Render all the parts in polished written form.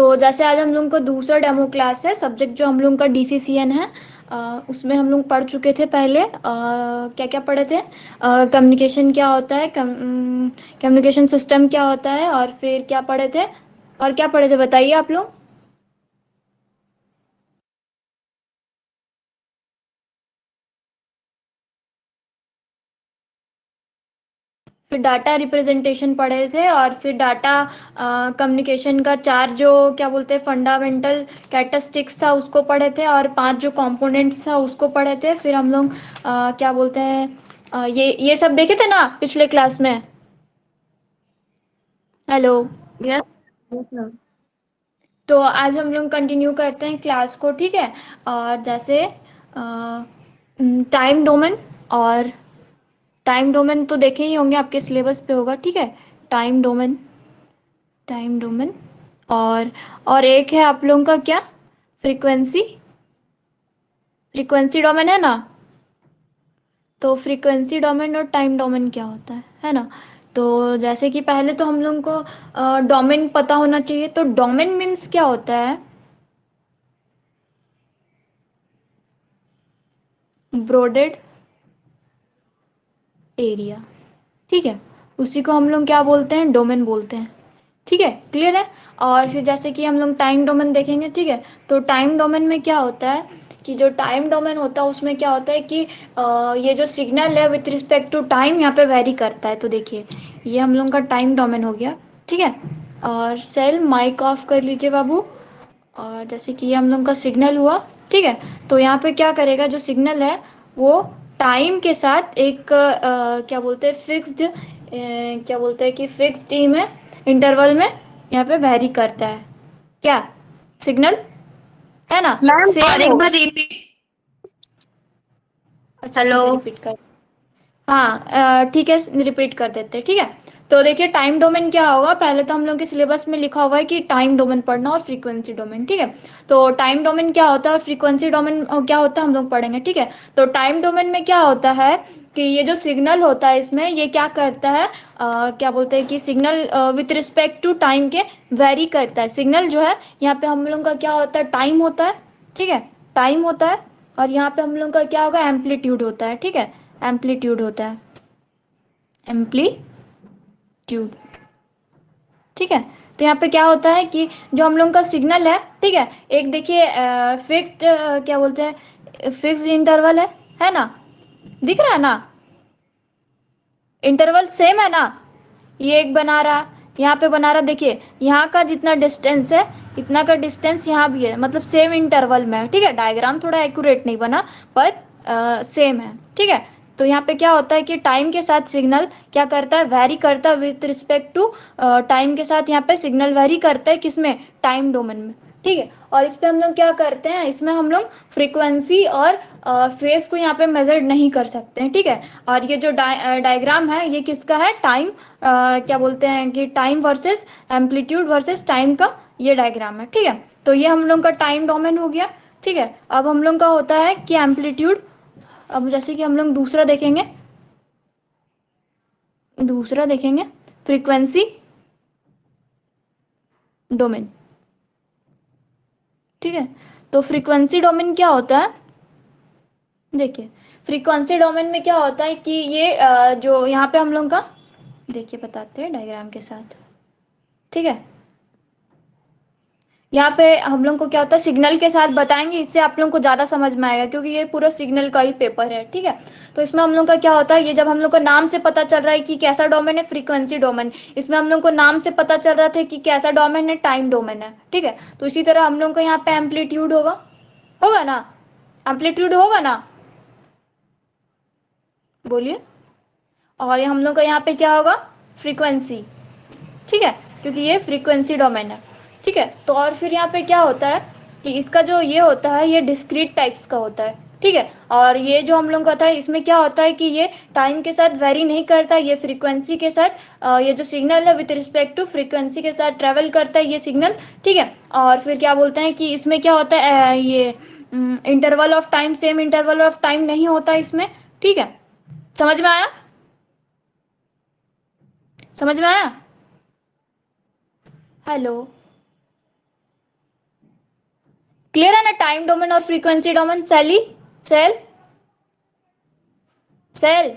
तो जैसे आज हम लोग का दूसरा डेमो क्लास है, सब्जेक्ट जो हम लोग का DCCN है। उसमें हम लोग पढ़ चुके थे पहले, क्या क्या पढ़े थे। कम्युनिकेशन क्या होता है, कम्युनिकेशन सिस्टम क्या होता है, और फिर क्या पढ़े थे, और क्या पढ़े थे बताइए आप लोग। फिर डाटा रिप्रेजेंटेशन पढ़े थे, और फिर डाटा कम्युनिकेशन का चार जो क्या बोलते हैं फंडामेंटल कैरेक्टरिस्टिक्स था उसको पढ़े थे, और पांच जो कंपोनेंट्स था उसको पढ़े थे। फिर हम लोग क्या बोलते हैं ये सब देखे थे ना पिछले क्लास में। हेलो। यस। यस। तो आज हम लोग कंटिन्यू करते हैं क्लास को, ठीक है। और जैसे टाइम डोमेन, और टाइम डोमेन तो देखे ही होंगे, आपके सिलेबस पे होगा, ठीक है। टाइम डोमेन, टाइम डोमेन, और एक है आप लोगों का क्या, फ्रीक्वेंसी, फ्रीक्वेंसी डोमेन है ना। तो फ्रीक्वेंसी डोमेन और टाइम डोमेन क्या होता है ना। तो जैसे कि पहले तो हम लोगों को डोमेन पता होना चाहिए। तो डोमेन मीन्स क्या होता है, ब्रॉडेड एरिया, ठीक है। उसी को हम लोग क्या बोलते हैं, डोमेन बोलते हैं, ठीक है, क्लियर है। और फिर जैसे कि हम लोग टाइम डोमेन देखेंगे, ठीक है। तो टाइम डोमेन में क्या होता है कि जो टाइम डोमेन होता है उसमें क्या होता है कि ये जो सिग्नल है विथ रिस्पेक्ट टू टाइम यहाँ पे वेरी करता है। तो देखिए ये हम लोग का टाइम डोमेन हो गया, ठीक है। और सेल माइक ऑफ कर लीजिए बाबू। और जैसे कि ये हम लोग का सिग्नल हुआ, ठीक है। तो यहाँ पे क्या करेगा, जो सिग्नल है वो टाइम के साथ एक क्या बोलते हैं फिक्स्ड, क्या बोलते हैं कि फिक्स्ड टाइम है इंटरवल में यहाँ पे वेरी करता है क्या, सिग्नल, है ना, मैम और सेम एक होगा। बार रिपीट। अच्छा ठीक हेलो। है, रिपीट कर। हाँ ठीक है, रिपीट कर देते हैं, ठीक है। तो देखिए टाइम डोमेन क्या होगा, पहले तो हम लोग के सिलेबस में लिखा हुआ है कि टाइम डोमेन पढ़ना और फ्रीक्वेंसी डोमेन, ठीक है। तो टाइम डोमेन क्या होता है, फ्रीक्वेंसी डोमेन क्या होता है हम लोग पढ़ेंगे, ठीक है। तो टाइम डोमेन में क्या होता है कि ये जो सिग्नल होता है इसमें ये क्या करता है, क्या बोलते हैं कि signal with respect to time के वेरी करता है। सिग्नल जो है यहाँ पे हम लोग का क्या होता है, टाइम होता है, ठीक है, टाइम होता है। और यहाँ पे हम लोग का क्या होगा, एम्पलीट्यूड होता है, ठीक है, एम्पलीट्यूड होता है, एम्पलीट्यूड, ठीक है। तो यहाँ पे क्या होता है कि जो हम लोग का सिग्नल है, ठीक है, एक देखिए फिक्स्ड, क्या बोलते हैं फिक्स्ड इंटरवल है ना, दिख रहा है ना, इंटरवल सेम है ना, ये एक बना रहा, यहाँ पे बना रहा, देखिए यहाँ का जितना डिस्टेंस है इतना का डिस्टेंस यहाँ भी है, मतलब सेम इंटरवल में है, ठीक है। डायग्राम थोड़ा एक्यूरेट नहीं बना पर सेम है, ठीक है। तो यहाँ पे क्या होता है कि टाइम के साथ सिग्नल क्या करता है, वेरी करता है विथ रिस्पेक्ट टू टाइम के साथ, यहाँ पे सिग्नल वेरी करता है किसमें, टाइम डोमेन में, ठीक है। और इस पे हम लोग क्या करते हैं, इसमें हम लोग फ्रीक्वेंसी और फेज को यहाँ पे मेजर नहीं कर सकते हैं, ठीक है। और ये जो डायग्राम है ये किसका है, टाइम, क्या बोलते हैं कि time versus amplitude versus time का ये डायग्राम है, ठीक है। तो ये हम लोग का टाइम डोमेन हो गया, ठीक है। अब हम लोग का होता है कि एम्पलीट्यूड। अब जैसे कि हम लोग दूसरा देखेंगे, दूसरा देखेंगे फ्रीक्वेंसी डोमेन, ठीक है। तो फ्रीक्वेंसी डोमेन क्या होता है, देखिए फ्रीक्वेंसी डोमेन में क्या होता है कि ये जो यहाँ पे हम लोग का, देखिए बताते हैं डायग्राम के साथ, ठीक है। यहाँ पे हम लोग को क्या होता है सिग्नल के साथ बताएंगे, इससे आप लोगों को ज़्यादा समझ में आएगा, क्योंकि ये पूरा सिग्नल का ही पेपर है, ठीक है। तो इसमें हम लोग का क्या होता है, ये जब हम लोग को नाम से पता चल रहा है कि कैसा डोमेन है, फ्रीक्वेंसी डोमेन, इसमें हम लोग को नाम से पता चल रहा था कि कैसा डोमेन है, टाइम डोमेन है, ठीक है। तो इसी तरह हम लोग को यहाँ पे एम्पलीट्यूड होगा, होगा ना, एम्पलीट्यूड होगा ना, बोलिए। और ये हम लोग का यहाँ पे क्या होगा, फ्रीक्वेंसी, ठीक है, क्योंकि ये फ्रीक्वेंसी डोमेन है, ठीक है। तो और फिर यहाँ पे क्या होता है कि इसका जो ये होता है ये डिस्क्रीट टाइप्स का होता है, ठीक है। और ये जो हम लोग का था इसमें क्या होता है कि ये टाइम के साथ वेरी नहीं करता, ये फ्रीक्वेंसी के साथ ये जो सिग्नल है विथ रिस्पेक्ट टू फ्रीक्वेंसी के साथ ट्रेवल करता है ये सिग्नल, ठीक है। और फिर क्या बोलते हैं कि इसमें क्या होता है ये interval of time same interval of time नहीं होता इसमें, ठीक है। समझ में आया, समझ में आया, हेलो। क्लियर है ना, टाइम डोमेन और फ्रीक्वेंसी डोमेन। सेल सेल सेल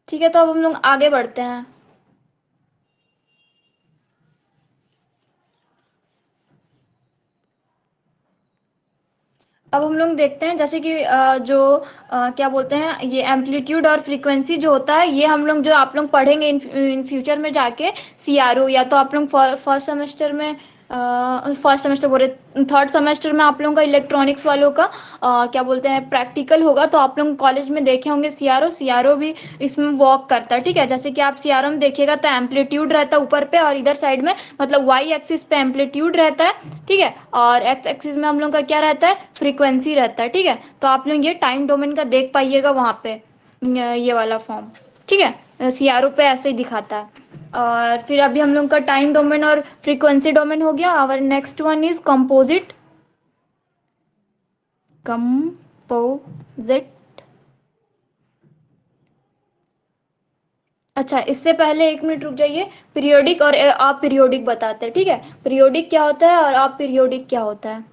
ठीक है, तो अब हम लोग आगे बढ़ते हैं। अब हम लोग देखते हैं जैसे कि क्या बोलते हैं, ये एम्पलीट्यूड और फ्रीक्वेंसी जो होता है, ये हम लोग जो आप लोग पढ़ेंगे इन फ्यूचर में जाके सीआरओ, या तो आप लोग फर्स्ट सेमेस्टर में, फर्स्ट सेमेस्टर बोल रहे, थर्ड सेमेस्टर में आप लोगों का इलेक्ट्रॉनिक्स वालों का क्या बोलते हैं प्रैक्टिकल होगा, तो आप लोग कॉलेज में देखे होंगे सीआरओ। सीआरओ भी इसमें वर्क करता है, ठीक है। जैसे कि आप सीआरओ में देखिएगा तो एम्पलीट्यूड रहता है ऊपर पे, और इधर साइड में मतलब वाई एक्सिस पे एम्पलीट्यूड रहता है, ठीक है, और एक्स एक्सिस में हम लोग का क्या रहता है, फ्रीक्वेंसी रहता है, ठीक है। तो आप लोग ये टाइम डोमेन का देख पाइएगा वहां पे, ये वाला फॉर्म, ठीक है। सीआरओ पे ऐसे ही दिखाता है। और फिर अभी हम लोग का टाइम डोमेन और फ्रीक्वेंसी डोमेन हो गया। Our next one is composite, composite. अच्छा, इससे पहले एक मिनट रुक जाइए। पीरियोडिक और आप पीरियोडिक बताते हैं, ठीक है। पीरियोडिक क्या होता है और आप पीरियोडिक क्या होता है।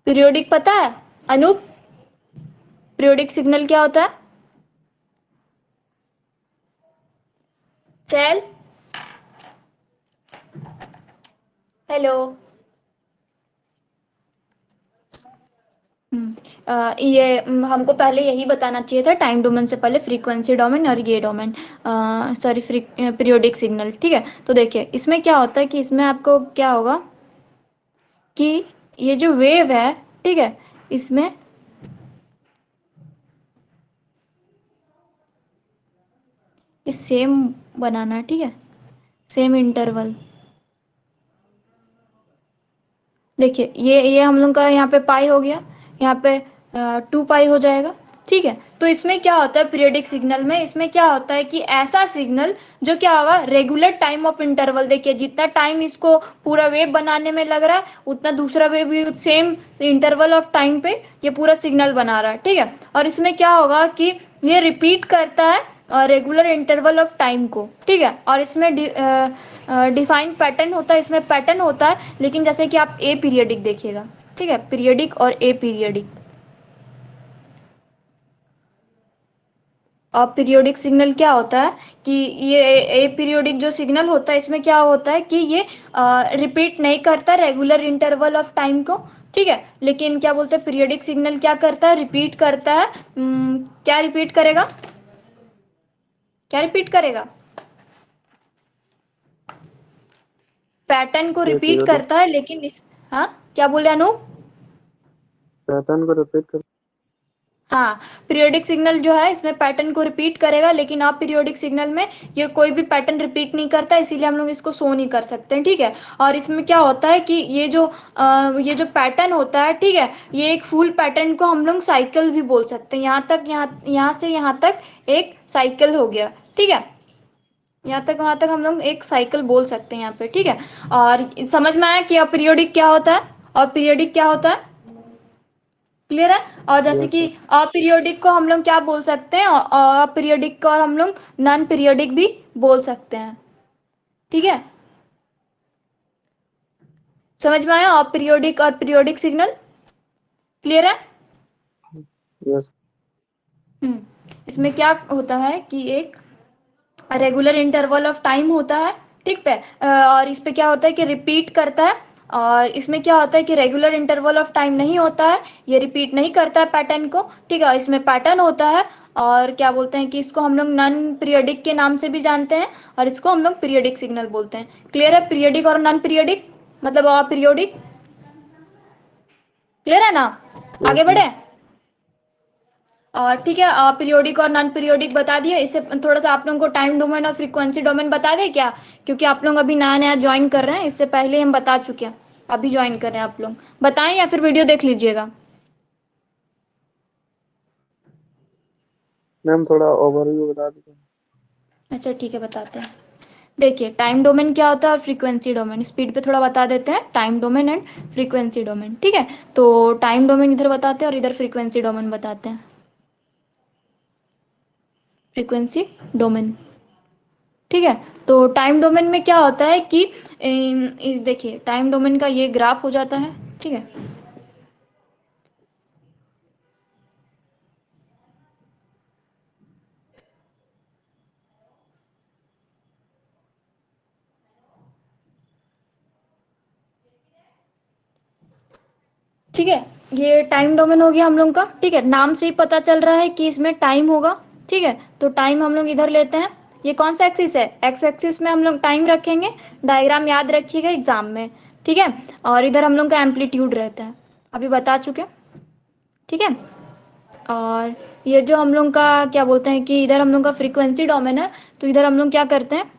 पीरियोडिक पता है अनूप, पीरियोडिक सिग्नल क्या होता है। चल, हेलो। हमको पहले यही बताना चाहिए था, टाइम डोमेन से पहले फ्रीक्वेंसी डोमेन और ये डोमेन, सॉरी, पीरियोडिक सिग्नल, ठीक है। तो देखिए इसमें क्या होता है कि इसमें आपको क्या होगा कि ये जो वेव है, ठीक है, इसमें ये सेम बनाना है, ठीक है, सेम इंटरवल। देखिए ये हम लोग का यहाँ पे पाई हो गया, यहाँ पे 2 पाई हो जाएगा, ठीक है। तो इसमें क्या होता है पीरियोडिक सिग्नल में, इसमें क्या होता है कि ऐसा सिग्नल जो क्या होगा रेगुलर टाइम ऑफ इंटरवल, देखिए जितना टाइम इसको पूरा वेव बनाने में लग रहा है, उतना दूसरा वेव भी सेम इंटरवल ऑफ टाइम पे ये पूरा सिग्नल बना रहा है, ठीक है। और इसमें क्या होगा कि ये रिपीट करता है रेगुलर इंटरवल ऑफ टाइम को, ठीक है। और इसमें डिफाइंड पैटर्न होता है, इसमें पैटर्न होता है, लेकिन जैसे कि आप ए पीरियडिक देखिएगा, ठीक है, पीरियडिक और ए पीरियडिक। और पीरियोडिक सिग्नल क्या होता है कि ये ए पीरियोडिक जो सिग्नल होता है, इसमें क्या होता है कि ये रिपीट नहीं करता रेगुलर इंटरवल ऑफ टाइम को, ठीक है। लेकिन क्या बोलते हैं पीरियोडिक सिग्नल क्या करता है, रिपीट करता है। क्या रिपीट करेगा, क्या रिपीट करेगा, पैटर्न को ये रिपीट पीरियोडिक करता है, लेकिन इस, हाँ क्या बोले अनूप। पैटर्न को रिपीट कर। हाँ, पीरियोडिक सिग्नल जो है इसमें पैटर्न को रिपीट करेगा, लेकिन आप पीरियोडिक सिग्नल में ये कोई भी पैटर्न रिपीट नहीं करता, इसीलिए हम लोग इसको शो नहीं कर सकते हैं, ठीक है। और इसमें क्या होता है कि ये जो पैटर्न होता है, ठीक है, ये एक फुल पैटर्न को हम लोग साइकिल भी बोल सकते हैं। यहाँ से यहाँ तक एक साइकिल हो गया, ठीक है, यहाँ तक वहां तक हम लोग एक साइकिल बोल सकते हैं यहाँ पे, ठीक है। और समझ में आया कि अपीरियोडिक क्या होता है और पीरियोडिक क्या होता है, क्लियर है। और जैसे यस कि सर। अपीरियोडिक को हम लोग क्या बोल सकते हैं, अपीरियोडिक को और हम लोग नॉन पीरियोडिक भी बोल सकते हैं, ठीक है। समझ में आया अपीरियोडिक और पीरियोडिक सिग्नल, क्लियर है। यस। इसमें क्या होता है कि एक रेगुलर इंटरवल ऑफ टाइम होता है, ठीक है। और इस पे क्या होता है कि रिपीट करता है, और इसमें क्या होता है कि रेगुलर इंटरवल ऑफ टाइम नहीं होता है, ये रिपीट नहीं करता है पैटर्न को, ठीक है। इसमें पैटर्न होता है, और क्या बोलते हैं कि इसको हम लोग नॉन पीरियोडिक के नाम से भी जानते हैं, और इसको हम लोग पीरियोडिक सिग्नल बोलते हैं। क्लियर है, पीरियोडिक और नॉन पीरियोडिक मतलब पीरियोडिक, क्लियर है ना। यस आगे मैम। बढ़े। और ठीक है, पीरियोडिक और नॉन पीरियोडिक बता दिए। इससे थोड़ा सा आप लोगों को टाइम डोमेन और फ्रीक्वेंसी डोमेन बता दें क्या, क्योंकि आप लोग अभी नया नया ज्वाइन कर रहे हैं, इससे पहले हम बता चुके हैं, अभी ज्वाइन कर रहे हैं आप लोग। बताएं या फिर वीडियो देख लीजिएगा। मैम थोड़ा ओवरव्यू बता दीजिए। अच्छा ठीक है, बताते हैं। देखिए टाइम डोमेन क्या होता है और फ्रीक्वेंसी डोमेन, स्पीड पे थोड़ा बता देते हैं, time domain and frequency domain, ठीक है। तो टाइम डोमेन इधर बताते हैं और इधर फ्रीक्वेंसी डोमेन बताते हैं। फ्रीक्वेंसी डोमेन, ठीक है। तो टाइम डोमेन में क्या होता है कि देखिए टाइम डोमेन का ये ग्राफ हो जाता है। ठीक है, ठीक है, ये टाइम डोमेन हो गया हम लोग का। ठीक है, नाम से ही पता चल रहा है कि इसमें टाइम होगा। ठीक है, तो टाइम हम लोग इधर लेते हैं। ये कौन सा एक्सिस है? एक्स एक्सिस में हम लोग टाइम रखेंगे। डायग्राम याद रखिएगा एग्जाम में। ठीक है, और इधर हम लोग का एम्पलीट्यूड रहता है, अभी बता चुके। ठीक है, और ये जो हम लोग का क्या बोलते हैं कि इधर हम लोग का फ्रीक्वेंसी डोमेन है, तो इधर हम लोग क्या करते हैं,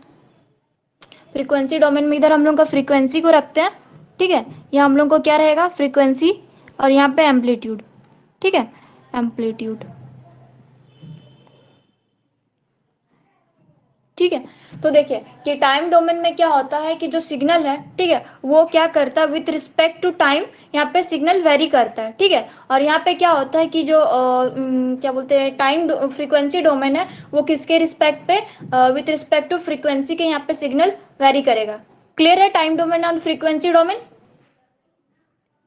फ्रीक्वेंसी डोमेन में इधर हम लोग का फ्रीक्वेंसी को रखते हैं। ठीक है, यहाँ हम लोग को क्या रहेगा, फ्रीक्वेंसी, और यहाँ पे एम्पलीट्यूड। ठीक है, एम्पलीट्यूड। ठीक है, तो देखिए कि टाइम डोमेन में क्या होता है कि जो सिग्नल है, ठीक है, वो क्या करता है विथ रिस्पेक्ट टू टाइम, यहाँ पे सिग्नल वेरी करता है। ठीक है, और यहाँ पे क्या होता है कि जो क्या बोलते हैं टाइम फ्रीक्वेंसी डोमेन है, वो किसके रिस्पेक्ट पे, विथ रिस्पेक्ट टू फ्रीक्वेंसी के यहाँ पे सिग्नल वेरी करेगा। क्लियर है टाइम डोमेन और फ्रीक्वेंसी डोमेन?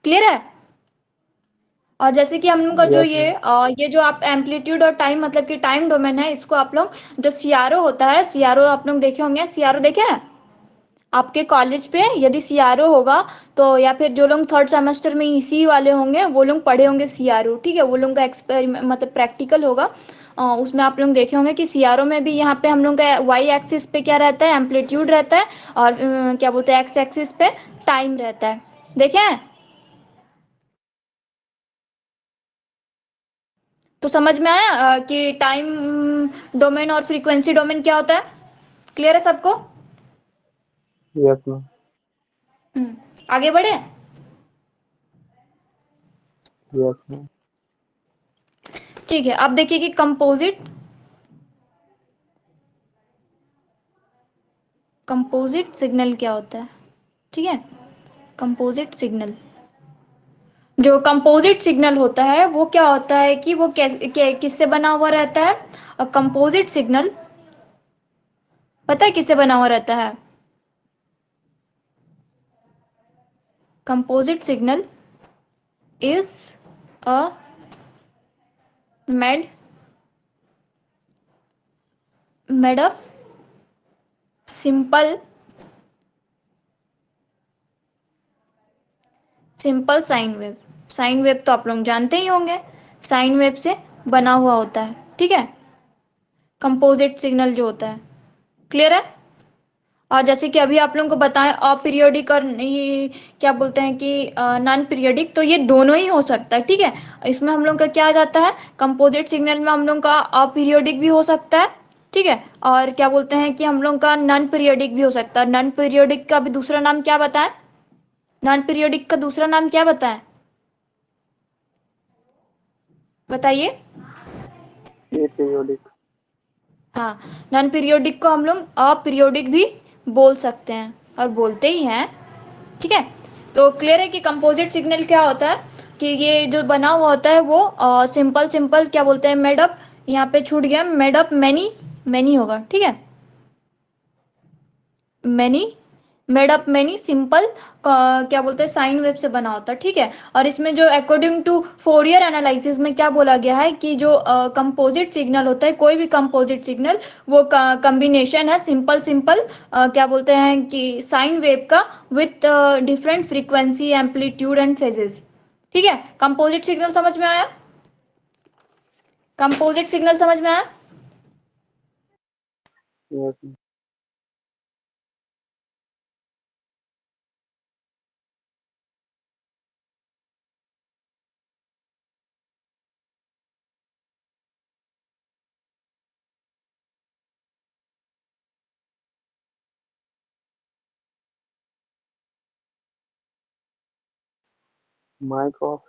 क्लियर है? और जैसे कि हम लोग का जो यस मैम। ये जो आप एम्पलीट्यूड और टाइम मतलब कि टाइम डोमेन है, इसको आप लोग जो सीआरओ होता है, सीआरओ आप लोग देखे होंगे, सीआरओ देखे हैं आपके कॉलेज पे? यदि सीआरओ होगा तो, या फिर जो लोग थर्ड सेमेस्टर में इसी वाले होंगे वो लोग पढ़े होंगे सीआरओ। ठीक है, वो लोग का एक्सपेरिमेंट मतलब प्रैक्टिकल होगा, उसमें आप लोग देखे होंगे कि सीआरओ में भी यहाँ पे हम लोग का वाई एक्सिस पे क्या रहता है, एम्पलीट्यूड रहता है, और क्या बोलते हैं एक्स एक्सिस पे टाइम रहता है। देखे हैं? तो समझ में आया कि टाइम डोमेन और फ्रीक्वेंसी डोमेन क्या होता है? क्लियर है सबको? Yes ma'am. आगे बढ़े। Yes ma'am. ठीक है, अब देखिए कि कंपोजिट सिग्नल क्या होता है। ठीक है, कंपोजिट सिग्नल, जो कंपोजिट सिग्नल होता है वो क्या होता है कि वो किससे बना हुआ रहता है? कंपोजिट सिग्नल पता है किससे बना हुआ रहता है? Composite signal is a made made of simple simple sine wave. Sine wave तो आप लोग जानते ही होंगे, साइन वेव से बना हुआ होता है। ठीक है, कंपोजिट सिग्नल जो होता है। क्लियर है? और जैसे कि अभी आप लोगों को बताएं अपीरियोडिक और ये क्या बोलते हैं कि नॉन पीरियोडिक, तो ये दोनों ही हो सकता है। ठीक है, इसमें हम लोग का क्या आ जाता है, कंपोजिट सिग्नल में हम लोग का अपीरियोडिक भी हो सकता है। ठीक है, और क्या बोलते हैं कि हम लोग का नॉन पीरियोडिक भी हो सकता है। नॉन पीरियोडिक का भी दूसरा नाम क्या बताएं? नॉन पीरियोडिक का दूसरा नाम क्या बताएं, बताइए। पीरियोडिक। हाँ, नॉन पीरियोडिक को हम लोग अपीरियोडिक भी बोल सकते हैं, और बोलते ही हैं। ठीक है, तो क्लियर है कि कंपोजिट सिग्नल क्या होता है कि ये जो बना हुआ होता है वो सिंपल सिंपल क्या बोलते हैं, मेड अप, यहाँ पे छूट गया, मेड अप मैनी, मैनी होगा। ठीक है, many, made up many simple क्या बोलते हैं साइन वेव से बना होता है। ठीक है, और इसमें जो अकॉर्डिंग टू फोरियर एनालिसिस में क्या बोला गया है कि जो कंपोजिट सिग्नल होता है, कोई भी कंपोजिट सिग्नल, वो कॉम्बिनेशन है सिंपल सिंपल क्या बोलते हैं कि साइन वेव का with different frequency amplitude and phases. ठीक है, कंपोजिट सिग्नल समझ में आया? कंपोजिट सिग्नल समझ में आया? Yes ma'am. Mic off.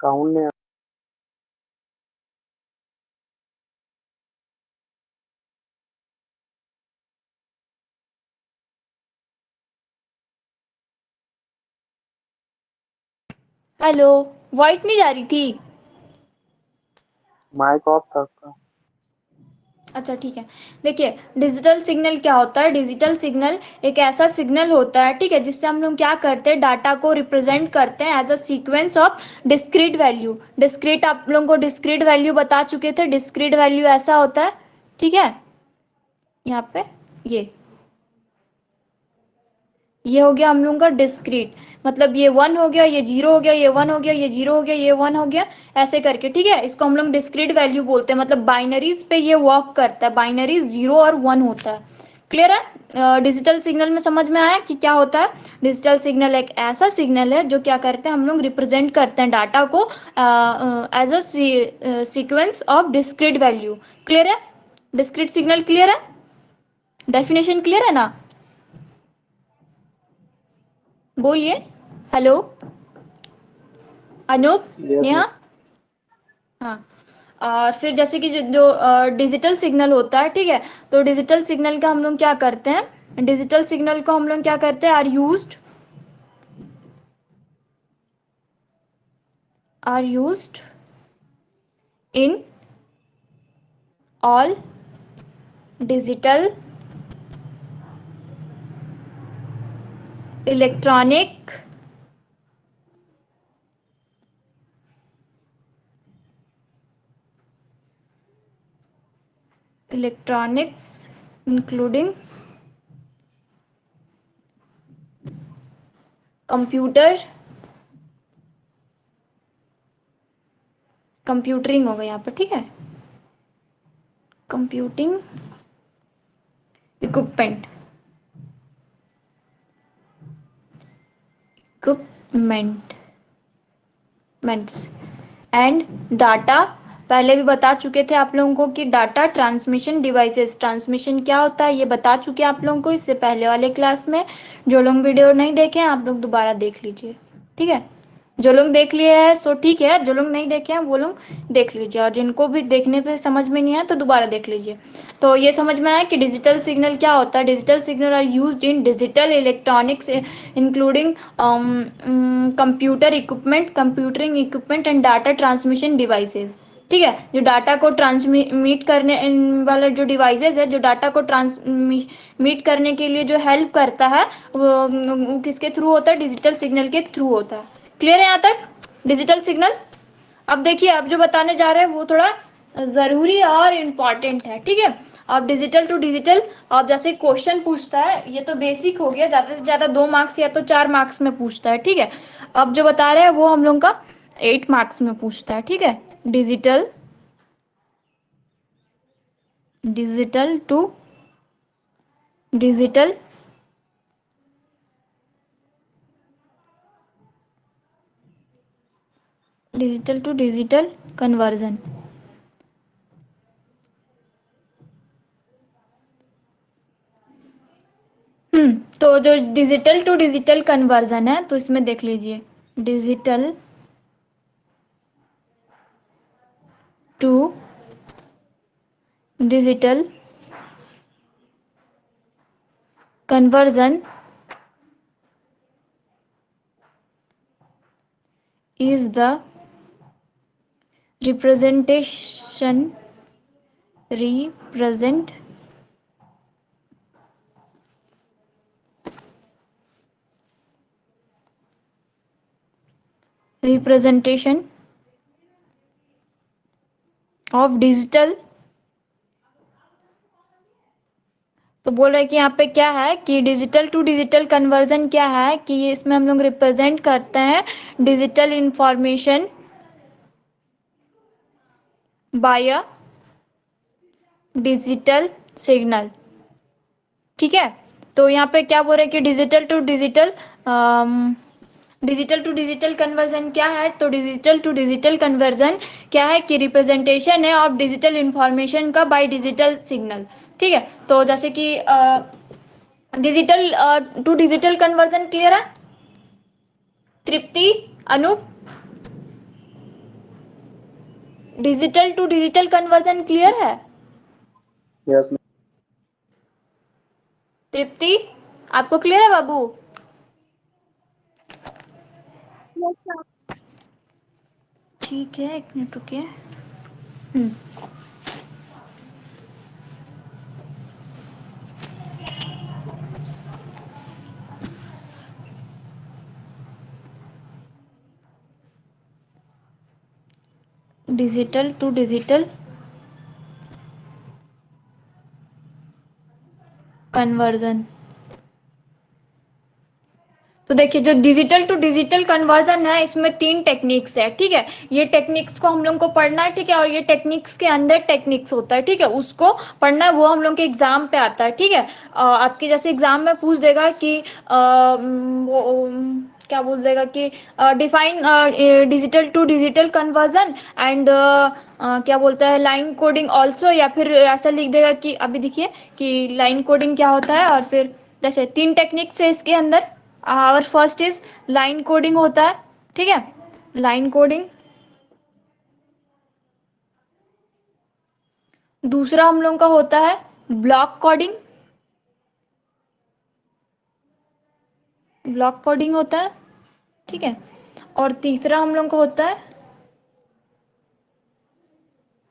Sound नहीं हेलो, वॉइस नहीं जा रही थी? माइक ऑफ था आपका। अच्छा ठीक है। देखिए, डिजिटल सिग्नल क्या होता है? डिजिटल सिग्नल एक ऐसा सिग्नल होता है, ठीक है, जिससे हम लोग क्या करते हैं, डाटा को रिप्रेजेंट करते हैं as a sequence of discrete value. Discrete, आप लोगों को डिस्क्रीट वैल्यू बता चुके थे। डिस्क्रीट वैल्यू ऐसा होता है, ठीक है, यहाँ पे ये हो गया हम लोगों का डिस्क्रीट। मतलब ये 1 हो गया, ये 0 हो गया, ये 1 हो गया, ये 0 हो गया, ये 1 हो गया, ऐसे करके, ठीक है। इसको हम लोग डिस्क्रीट वैल्यू बोलते हैं। मतलब बाइनरीज पे ये वर्क करता है। बाइनरीज 0 और 1 होता है। क्लियर है? डिजिटल सिग्नल में समझ में आया कि क्या होता है? डिजिटल सिग्नल एक ऐसा सिग्नल है जो क्या करते हैं, हम लोग रिप्रेजेंट करते हैं डाटा को as a sequence of discrete value. Clear है? डिस्क्रीट सिग्नल क्लियर है? डेफिनेशन क्लियर है ना? बोलिए। Hello Anoop, yes Neha. Ma'am. हाँ, और फिर जैसे कि जो जो डिजिटल सिग्नल होता है, ठीक है, तो डिजिटल सिग्नल का हम लोग क्या करते हैं, डिजिटल सिग्नल को हम लोग क्या करते हैं, are used in all digital electronic electronics including computer, computering होगा यहाँ पर, ठीक है, कंप्यूटिंग इक्विपमेंट, इक्विपमेंट मेंट्स एंड डाटा। पहले भी बता चुके थे आप लोगों को कि डाटा ट्रांसमिशन डिवाइसेस, ट्रांसमिशन क्या होता है ये बता चुके हैं आप लोगों को इससे पहले वाले क्लास में। जो लोग वीडियो नहीं देखे हैं आप लोग दोबारा देख लीजिए, ठीक है। जो लोग देख लिए हैं सो ठीक है, जो लोग नहीं देखे हैं वो लोग देख लीजिए, और जिनको भी देखने पे समझ में नहीं आया तो दोबारा देख लीजिए। तो ये समझ में आया कि डिजिटल सिग्नल क्या होता है। Digital signal are used in digital electronics including computer equipment, computing equipment and data transmission devices, ठीक है। जो डाटा को ट्रांसमिट करने वाला जो डिवाइसेस है, जो डाटा को ट्रांसमिट करने के लिए जो हेल्प करता है, वो किसके थ्रू होता है, डिजिटल सिग्नल के थ्रू होता है। क्लियर है यहाँ तक डिजिटल सिग्नल? अब देखिए, अब जो बताने जा रहे हैं वो थोड़ा जरूरी और इम्पॉर्टेंट है, ठीक है। अब डिजिटल टू डिजिटल, अब जैसे क्वेश्चन पूछता है, ये तो बेसिक हो गया, ज्यादा से ज्यादा 2 मार्क्स या तो 4 मार्क्स में पूछता है, ठीक है। अब जो बता रहे हैं वो हम लोग का 8 मार्क्स में पूछता है, ठीक है। Digital digital to digital digital to digital conversion. तो जो डिजिटल टू डिजिटल कन्वर्जन है तो इसमें देख लीजिए, digital to digital conversion is the representation represent representation of digital। तो बोल रहे हैं कि यहाँ पे क्या है कि डिजिटल टू डिजिटल कन्वर्जन क्या है कि ये इसमें हम लोग रिप्रेजेंट करते हैं digital information bye a digital signal, ठीक है। तो यहाँ पे क्या बोल रहे हैं कि डिजिटल टू डिजिटल कन्वर्जन क्या है, तो डिजिटल टू डिजिटल कन्वर्जन क्या है कि रिप्रेजेंटेशन है ऑफ डिजिटल इंफॉर्मेशन का बाय डिजिटल सिग्नल, ठीक है। तो जैसे कि digital to digital conversion clear है? Tripti, Anoop, digital to digital conversion clear है? Yes, ma'am. तृप्ति, आपको क्लियर है बाबू? ठीक है, एक मिनट रुकिए। Digital to digital conversion. तो देखिए, जो डिजिटल टू डिजिटल कन्वर्जन है, इसमें 3 टेक्निक्स है, ठीक है। ये टेक्निक्स को हम लोग को पढ़ना है, ठीक है। और ये टेक्निक्स के अंदर टेक्निक्स होता है, ठीक है, उसको पढ़ना है, वो हम लोग के एग्जाम पे आता है, ठीक है। आपके जैसे एग्जाम में पूछ देगा कि क्या बोल देगा कि define digital to digital conversion and क्या बोलता है लाइन कोडिंग ऑल्सो, या फिर ऐसा लिख देगा कि अभी देखिए कि लाइन कोडिंग क्या होता है। और फिर जैसे 3 टेक्निक्स है इसके अंदर। और फर्स्ट इज लाइन कोडिंग होता है, ठीक है, लाइन कोडिंग। दूसरा हम लोग का होता है ब्लॉक कोडिंग, ब्लॉक कोडिंग होता है, ठीक है। और तीसरा हम लोग का होता है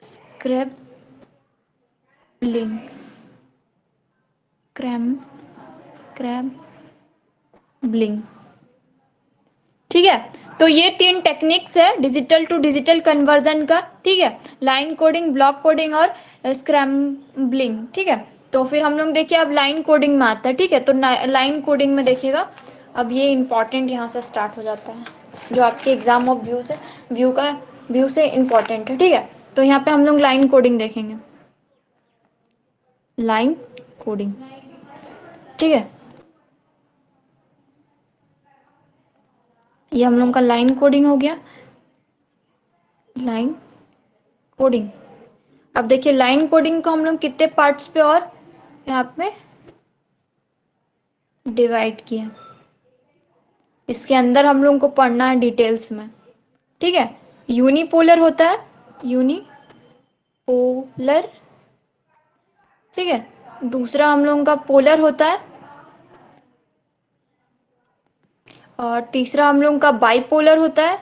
स्क्रैम्बलिंग, क्रैम क्रैम्बलिंग, ठीक है। तो ये 3 टेक्निक्स है डिजिटल टू डिजिटल कन्वर्जन का, ठीक है। लाइन कोडिंग, ब्लॉक कोडिंग और स्क्रैम्बलिंग, ठीक है। तो फिर हम लोग देखिए अब लाइन कोडिंग में आता है, ठीक है। तो लाइन कोडिंग में देखिएगा, अब ये इंपॉर्टेंट यहाँ से स्टार्ट हो जाता है, जो आपके एग्जाम ऑफ व्यू से इंपॉर्टेंट है, ठीक है। तो यहाँ पे हम लोग लाइन कोडिंग देखेंगे, लाइन कोडिंग, ठीक है। ये हम लोग का लाइन कोडिंग हो गया, लाइन कोडिंग। अब देखिए लाइन कोडिंग को हम लोग कितने पार्ट्स पे और यहाँ पे डिवाइड किया, इसके अंदर हम लोग को पढ़ना है डिटेल्स में, ठीक है। यूनिपोलर होता है, यूनिपोलर, ठीक है। दूसरा हम लोगों का पोलर होता है, और तीसरा हम लोगों का बाइपोलर होता है,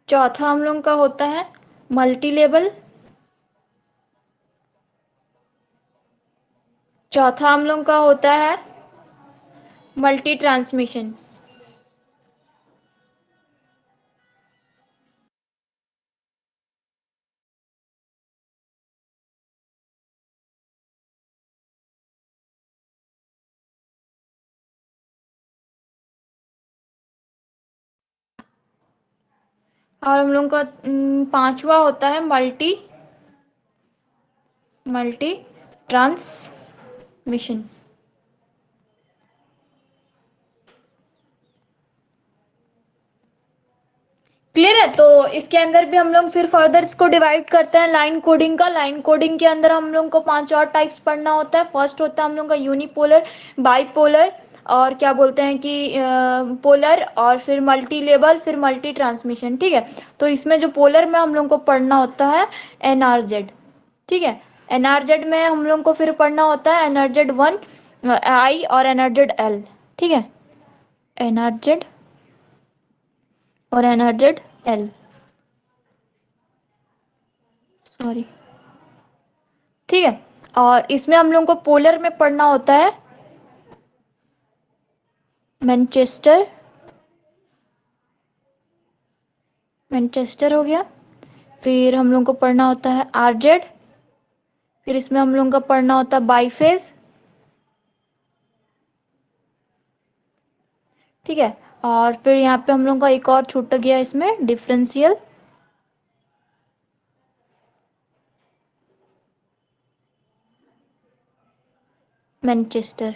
चौथा हम लोगों का होता है मल्टी लेवल, चौथा हम लोगों का होता है मल्टी ट्रांसमिशन। और हम लोगों का पांचवा होता है मल्टी मल्टी ट्रांसमिशन। क्लियर है? तो इसके अंदर भी हम लोग फिर फर्दर इसको डिवाइड करते हैं लाइन कोडिंग का। लाइन कोडिंग के अंदर हम लोग को 5 और टाइप्स पढ़ना होता है। फर्स्ट होता है हम लोग का यूनिपोलर, बाइपोलर, और क्या बोलते हैं कि पोलर, और फिर मल्टी लेवल, फिर मल्टी ट्रांसमिशन, ठीक है। तो इसमें जो पोलर में हम लोग को पढ़ना होता है एनआरजेड, ठीक है। एनआरजेड में हम लोग को फिर पढ़ना होता है एनआरजेड 1 आई और एनआरजेड एल, ठीक है। एनआरजेड और एनआरजेड एल, सॉरी, ठीक है। और इसमें हम लोग को पोलर में पढ़ना होता है मैनचेस्टर, मैनचेस्टर हो गया। फिर हम लोग को पढ़ना होता है आरजेड। फिर इसमें हम लोग का पढ़ना होता है बाईफेज, ठीक है। और फिर यहाँ पे हम लोग का एक और छूट गया इसमें डिफरेंशियल मैनचेस्टर।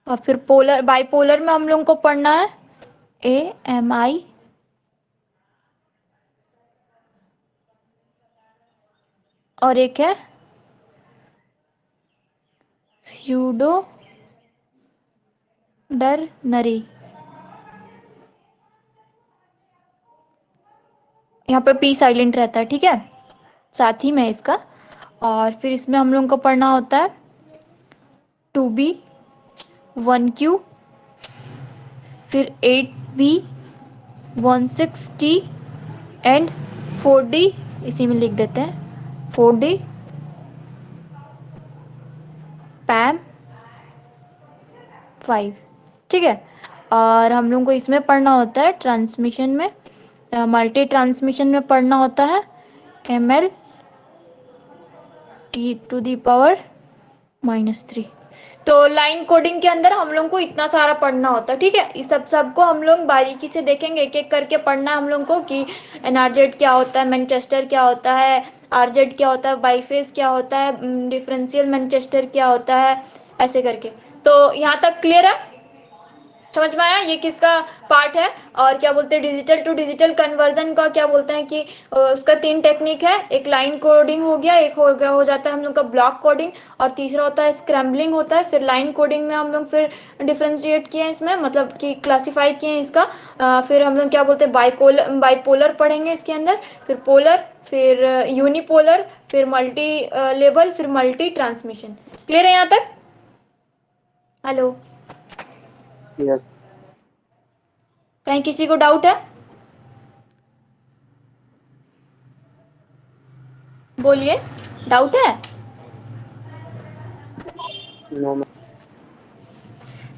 और फिर पोलर, बाइपोलर में हम लोग को पढ़ना है AMI, और एक है स्यूडोडर्नरी, यहाँ पे पी साइलेंट रहता है, ठीक है, साथ ही में इसका। और फिर इसमें हम लोगों को पढ़ना होता है 2b 1q, फिर 8b 16t एंड 4d, इसी में लिख देते हैं 4d पैम 5, ठीक है। और हम लोग को इसमें पढ़ना होता है ट्रांसमिशन में, मल्टी ट्रांसमिशन में पढ़ना होता है ml T⁻⁻3। तो लाइन कोडिंग के अंदर हम लोग को इतना सारा पढ़ना होता है, ठीक है। इस सबको हम लोग बारीकी से देखेंगे, एक एक करके पढ़ना है हम लोग को कि एनआरजेड क्या होता है, मैनचेस्टर क्या होता है, आरजेड क्या होता है, बाईफेज क्या होता है, डिफरेंशियल मैनचेस्टर क्या होता है, ऐसे करके। तो यहाँ तक क्लियर है, समझ में आया ये किसका पार्ट है। और क्या बोलते हैं डिजिटल टू डिजिटल कन्वर्जन का, क्या बोलते हैं कि उसका 3 टेक्निक है, एक लाइन कोडिंग हो गया, एक हो जाता है हम लोग का ब्लॉक कोडिंग, और तीसरा होता है स्क्रैम्बलिंग होता है। फिर लाइन कोडिंग में हम लोग फिर डिफ्रेंशिएट किए हैं इसमें, मतलब कि क्लासीफाई किए हैं इसका। फिर हम लोग क्या बोलते हैं बाइपोलर पढ़ेंगे इसके अंदर, फिर पोलर, फिर यूनिपोलर, फिर मल्टी लेवल, फिर मल्टी ट्रांसमिशन। क्लियर है यहाँ तक? हेलो, यस कहीं किसी को डाउट है? बोलिए, डाउट है? No ma'am.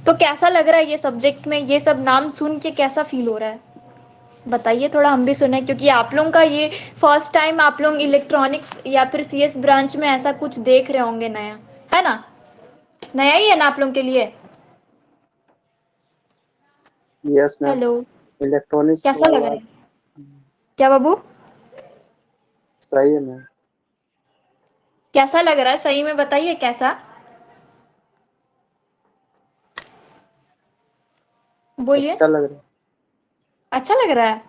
तो कैसा लग रहा है ये सब्जेक्ट में, ये सब नाम सुन के कैसा फील हो रहा है? बताइए थोड़ा, हम भी सुने, क्योंकि आप लोगों का ये फर्स्ट टाइम आप लोग इलेक्ट्रॉनिक्स या फिर सीएस ब्रांच में ऐसा कुछ देख रहे होंगे नया, है ना? नया ही है ना आप लोगों के लिए? Yes ma'am. हेलो, इलेक्ट्रॉनिक्स कैसा थोड़ा लग रहा बहुत है? क्या बाबू, सही है मैम। कैसा लग रहा है सही में बताइए कैसा? बोलिए। अच्छा लग रहा है। अच्छा लग रहा है,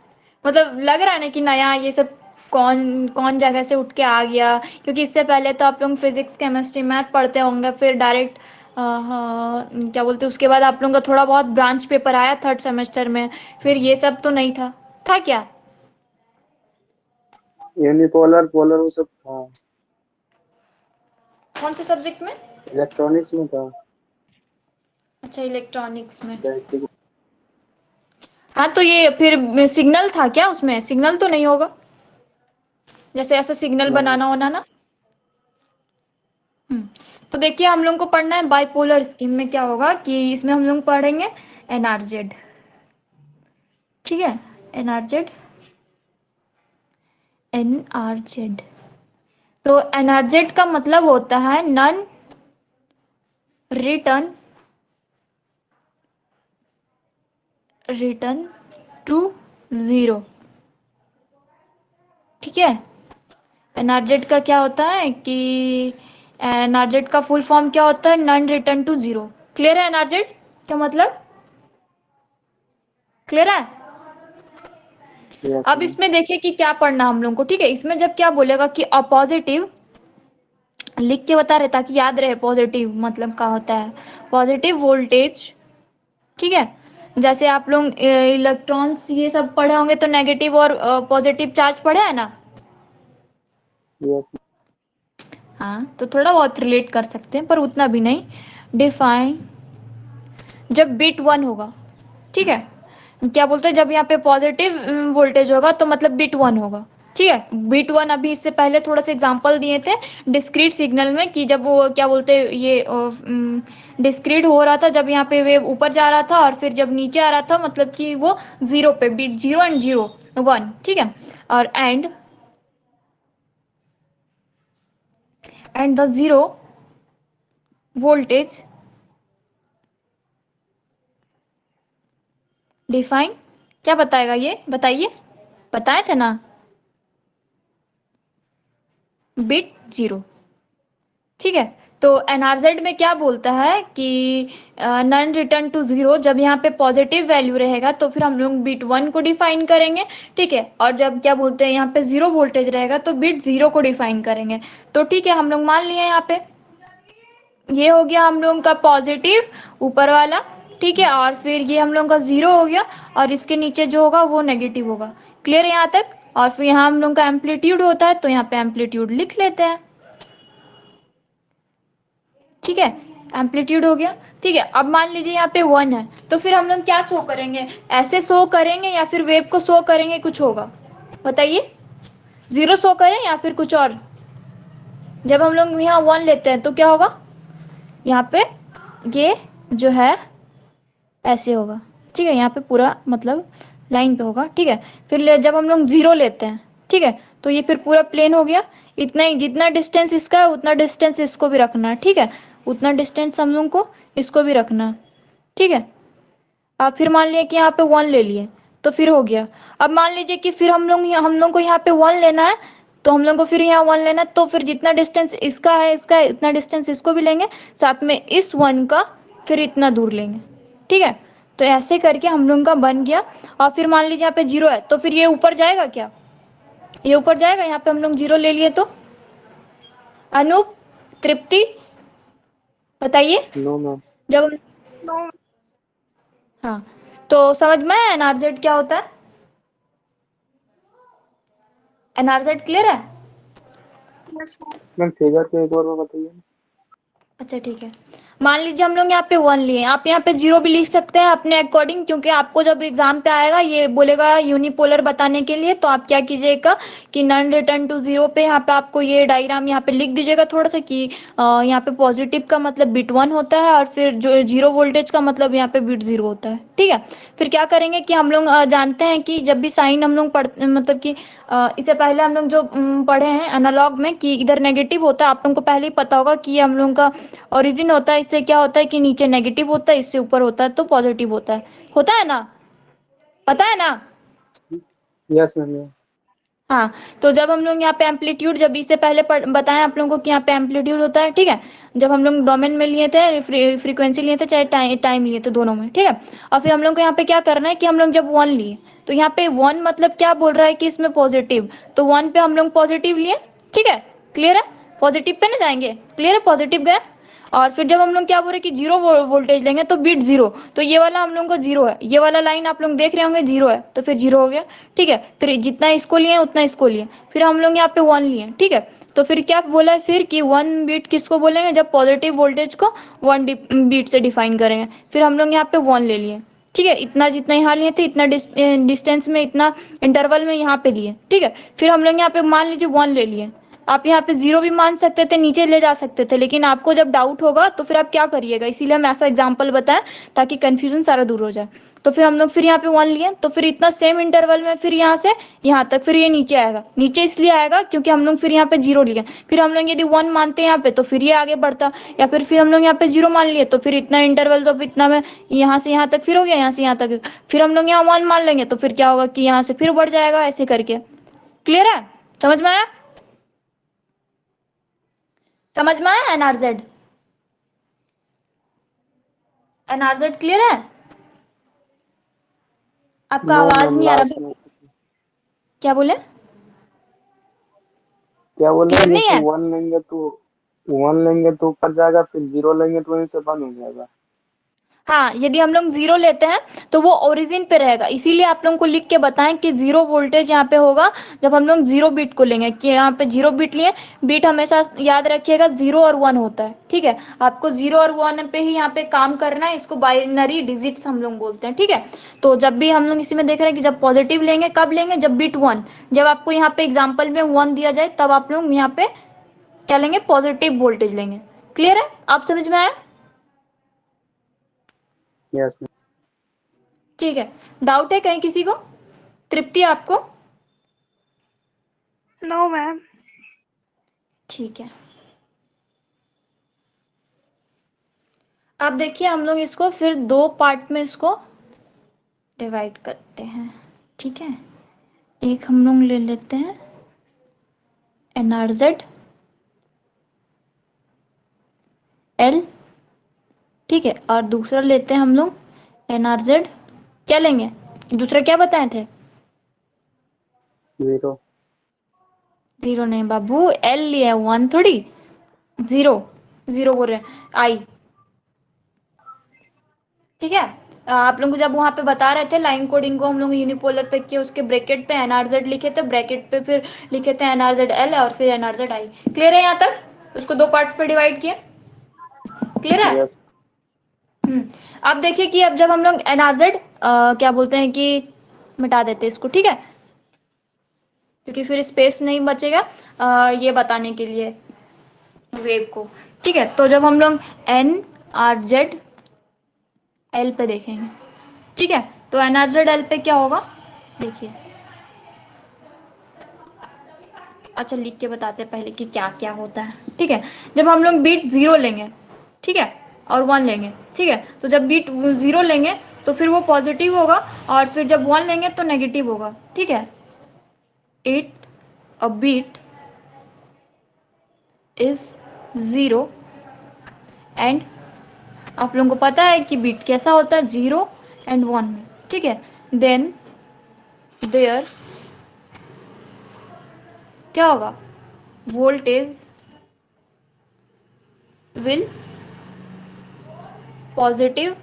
मतलब लग रहा है ना कि नया ये सब कौन कौन जगह से उठ के आ गया, क्योंकि इससे पहले तो आप लोग फिजिक्स केमिस्ट्री मैथ पढ़ते होंगे, फिर डायरेक्ट हाँ क्या बोलते उसके बाद आप लोगों का थोड़ा बहुत ब्रांच पेपर आया 3rd सेमेस्टर में, फिर ये सब तो नहीं था, था क्या? यूनिपोलर पोलर वो सब था। कौन से सब्जेक्ट में? इलेक्ट्रॉनिक्स में था। अच्छा, इलेक्ट्रॉनिक्स में। बेसिक। हाँ तो ये फिर सिग्नल था क्या उसमें? सिग्नल तो नहीं होगा, जैसे ऐसा सिग्नल नहीं। बनाना होना ना। हम्म, तो देखिए हम लोग को पढ़ना है बाइपोलर स्कीम में क्या होगा कि इसमें हम लोग पढ़ेंगे एनआरजेड, ठीक है, एनआरजेड, एनआरजेड। तो एनआरजेड का मतलब होता है non return, return to zero, ठीक है। एनआरजेड का क्या होता है कि एनआरजेड का फुल फॉर्म क्या होता है, non return to zero. Clear है एनआरजेड क्या मतलब? क्लियर है? यस अब मैम। इसमें देखिए कि क्या पढ़ना हम लोग को, ठीक है। इसमें जब क्या बोलेगा कि पॉजिटिव लिख के बता रहे ताकि याद रहे, पॉजिटिव मतलब क्या होता है, पॉजिटिव वोल्टेज, ठीक है। जैसे आप लोग इलेक्ट्रॉन्स ये सब पढ़े होंगे तो नेगेटिव और पॉजिटिव चार्ज पढ़े है ना? यस हाँ तो थोड़ा बहुत रिलेट कर सकते हैं पर उतना भी नहीं। डिफाइन जब बिट 1 होगा, ठीक है, क्या बोलते हैं जब यहाँ पे पॉजिटिव वोल्टेज होगा तो मतलब बिट 1 होगा, ठीक है। बिट 1 अभी इससे पहले थोड़ा सा एग्जांपल दिए थे डिस्क्रीट सिग्नल में कि जब वो क्या बोलते हैं ये डिस्क्रीट हो रहा था, जब यहाँ पे वेव ऊपर जा रहा था और फिर जब नीचे आ रहा था मतलब कि वो जीरो पे, बिट 0 एंड 0 1, ठीक है। और and the zero voltage define क्या बताएगा ये बताइए, बताए थे ना, बिट 0, ठीक है। तो एनआरजेड में क्या बोलता है कि नन रिटर्न टू जीरो, जब यहाँ पे पॉजिटिव वैल्यू रहेगा तो फिर हम लोग बिट 1 को डिफाइन करेंगे, ठीक है। और जब क्या बोलते हैं यहाँ पे जीरो वोल्टेज रहेगा तो बिट 0 को डिफाइन करेंगे। तो ठीक है हम लोग मान लिए यहाँ पे ये हो गया हम लोगों का पॉजिटिव ऊपर वाला, ठीक है, और फिर ये हम लोगों का 0 हो गया, और इसके नीचे जो होगा वो नेगेटिव होगा। क्लियर है यहाँ तक? और फिर यहाँ हम लोगों का एम्पलीट्यूड होता है, तो यहाँ पे एम्पलीट्यूड लिख लेते हैं, ठीक है, एम्पलीट्यूड हो गया। ठीक है, अब मान लीजिए यहाँ पे 1 है, तो फिर हम लोग क्या शो करेंगे? ऐसे शो करेंगे या फिर वेव को शो करेंगे, कुछ होगा बताइए? 0 शो करें या फिर कुछ और? जब हम लोग यहाँ 1 लेते हैं तो क्या होगा? यहाँ पे ये जो है ऐसे होगा, ठीक है, यहाँ पे पूरा मतलब लाइन पे होगा, ठीक है। फिर जब हम लोग 0 लेते हैं, ठीक है, तो ये फिर पूरा प्लेन हो गया। इतना ही, जितना डिस्टेंस इसका है उतना डिस्टेंस इसको भी रखना है, ठीक है, उतना डिस्टेंस हम लोग को इसको भी रखना है, ठीक है। अब फिर मान लिया कि यहाँ पे 1 ले लिए, तो फिर हो गया। अब मान लीजिए कि फिर हम लोग को यहाँ पे 1 लेना है, तो हम लोग को फिर यहाँ 1 लेना है, तो फिर जितना डिस्टेंस इसका है इतना डिस्टेंस इसको भी लेंगे, साथ में इस 1 का फिर इतना दूर लेंगे, ठीक है। तो ऐसे करके हम लोग का बन गया। और फिर मान लीजिए यहाँ पे 0 है, तो फिर ये ऊपर जाएगा क्या? ये ऊपर जाएगा, यहाँ पे हम लोग 0 ले लिए तो। अनूप, तृप्ति, बताइए। No ma'am. जब हाँ, तो समझ में आया एनआरजेड क्या होता है? एनआरजेड क्लियर है? मैम फिगर को एक बार में बताइए। अच्छा ठीक है, मान लीजिए हम लोग यहाँ पे 1 लिए, आप यहाँ पे 0 भी लिख सकते हैं अपने अकॉर्डिंग, क्योंकि आपको जब एग्जाम पे आएगा ये बोलेगा यूनिपोलर बताने के लिए, तो आप क्या कीजिएगा कि नन रिटर्न टू 0 पे यहाँ पे आपको ये डायग्राम यहाँ पे लिख दीजिएगा थोड़ा सा कि यहाँ पे पॉजिटिव का मतलब बिट 1 होता है, और फिर जो 0 वोल्टेज का मतलब यहाँ पे बिट 0 होता है, ठीक है। फिर क्या करेंगे कि हम लोग जानते हैं कि जब भी साइन हम लोग मतलब कि इससे पहले हम लोग जो पढ़े हैं एनालॉग में कि इधर नेगेटिव होता है, आप लोगों को पहले ही पता होगा कि ये हम लोगों का ओरिजिन होता है, इससे क्या होता है कि नीचे नेगेटिव होता है, इससे ऊपर होता है तो पॉजिटिव होता है ना? पता है ना? Yes ma'am. हाँ, तो जब हम लोग यहाँ पे एम्पलीट्यूड, जब इससे पहले बताएं आप लोगों को कि यहाँ पे एम्पलीट्यूड होता है, ठीक है, जब हम लोग डोमेन में लिए थे, फ्रीक्वेंसी लिए थे चाहे टाइम लिए थे, दोनों में, ठीक है। और फिर हम लोग को यहाँ पे क्या करना है कि हम लोग जब 1 लिए, तो यहाँ पे 1 मतलब क्या बोल रहा है कि इसमें पॉजिटिव, तो 1 पे हम लोग पॉजिटिव लिए, ठीक है, क्लियर है? पॉजिटिव पे ना जाएंगे, क्लियर है? पॉजिटिव गए, और फिर जब हम लोग क्या बोल रहे कि 0 वोल्टेज लेंगे तो बिट 0, तो ये वाला हम लोग को 0 है, ये वाला लाइन आप लोग देख रहे होंगे 0 है, तो फिर 0 हो गया, ठीक है। फिर जितना इसको लिए उतना इसको लिए, फिर हम लोग यहाँ पे 1 लिए, ठीक है। तो फिर क्या बोला है फिर कि 1 बीट किसको बोलेंगे? जब पॉजिटिव वोल्टेज को 1 बीट से डिफाइन करेंगे। फिर हम लोग यहाँ पे 1 ले लिए, ठीक है, इतना जितना यहाँ लिए थे इतना डिस्टेंस में, इतना इंटरवल में यहाँ पे लिए, ठीक है। फिर हम लोग यहाँ पे मान लीजिए 1 ले लिए, आप यहाँ पे 0 भी मान सकते थे, नीचे ले जा सकते थे, लेकिन आपको जब डाउट होगा तो फिर आप क्या करिएगा, इसीलिए हम ऐसा एग्जाम्पल बताएं ताकि कंफ्यूजन सारा दूर हो जाए। तो फिर हम लोग फिर यहाँ पे 1 लिए, तो फिर इतना सेम इंटरवल में फिर यहाँ से यहाँ तक फिर ये नीचे आएगा, नीचे इसलिए आएगा क्योंकि हम लोग फिर यहाँ पे 0 लिए, फिर हम लोग यदि 1 मानते हैं यहाँ पे तो फिर ये आगे बढ़ता, या फिर हम लोग यहाँ पे 0 मान लिए तो फिर इतना इंटरवल, तो इतना में यहाँ से यहाँ तक फिर हो गया, यहाँ से यहाँ तक, फिर हम लोग यहाँ 1 मान लेंगे तो फिर क्या होगा कि यहाँ से फिर बढ़ जाएगा, ऐसे करके। क्लियर है? समझ में आया? समझ में आया एनआरजेड? एनआरजेड क्लियर है? आपका नो आवाज मैम नहीं आ लास्ट रहा। में क्या बोले? क्या बोल रहे क्लियर हैं? नहीं जैसे है? 1 लेंगे तो ऊपर जाएगा, फिर 0 लेंगे तो वहीं से बंद हो जाएगा। हाँ, यदि हम लोग 0 लेते हैं तो वो ओरिजिन पे रहेगा, इसीलिए आप लोगों को लिख के बताएं कि 0 वोल्टेज यहाँ पे होगा जब हम लोग 0 बीट को लेंगे, कि यहाँ पे 0 बीट लिए। बीट हमेशा याद रखिएगा 0 और 1 होता है, ठीक है। आपको 0 और 1 पे ही यहाँ पे काम करना है, इसको बाइनरी डिजिट्स हम लोग बोलते हैं, ठीक है। तो जब भी हम लोग इसी में देख रहे हैं कि जब पॉजिटिव लेंगे कब लेंगे? जब बीट 1, जब आपको यहाँ पे एग्जाम्पल में 1 दिया जाए तब आप लोग यहाँ पे क्या लेंगे? पॉजिटिव वोल्टेज लेंगे। क्लियर है? आप समझ में आया? Yes ma'am. ठीक है, डाउट है कहीं किसी को? तृप्ति आपको? No ma'am. ठीक है, अब देखिए हम लोग इसको फिर 2 पार्ट में इसको डिवाइड करते हैं, ठीक है। एक हम लोग ले लेते हैं एनआरजेड एल, ठीक है, और दूसरा लेते हैं हम लोग एनआरजेड, क्या लेंगे? दूसरा क्या बताए थे? 0। 0 नहीं बाबू, एल लिया है, 1 थोड़ी, 0। 0 बोल रहे हैं, आई। ठीक है, आप लोग को जब वहां पे बता रहे थे लाइन कोडिंग को हम लोग यूनिपोलर पे किए, उसके ब्रैकेट पे एनआरजेड लिखे थे, ब्रैकेट पे फिर लिखे थे एनआरजेड एल और फिर एनआरजेड आई। क्लियर है यहाँ तक? उसको दो पार्ट्स पे डिवाइड किए। क्लियर है? यस। अब देखिए कि अब जब हम लोग एनआरजेड क्या बोलते हैं कि मिटा देते हैं इसको, ठीक है, क्योंकि फिर स्पेस नहीं बचेगा ये बताने के लिए वेव को। ठीक है, तो जब हम लोग एन आर जेड एल पे देखेंगे, ठीक है, तो एन आर जेड एल पे क्या होगा देखिए। अच्छा लिख के बताते हैं पहले कि क्या क्या होता है। ठीक है, जब हम लोग बीट 0 लेंगे, ठीक है, और 1 लेंगे, ठीक है, तो जब बीट 0 लेंगे तो फिर वो पॉजिटिव होगा, और फिर जब 1 लेंगे तो नेगेटिव होगा। ठीक है, it a bit is 0 and, आप लोगों को पता है कि बीट कैसा होता है 0 एंड 1 में। ठीक है, देन देयर क्या होगा, वोल्टेज विल पॉजिटिव,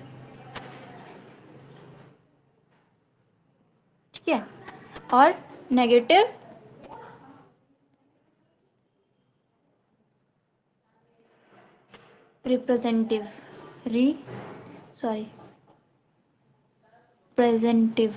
ठीक है, और नेगेटिव रिप्रेजेंटिव री सॉरी प्रेजेंटिव।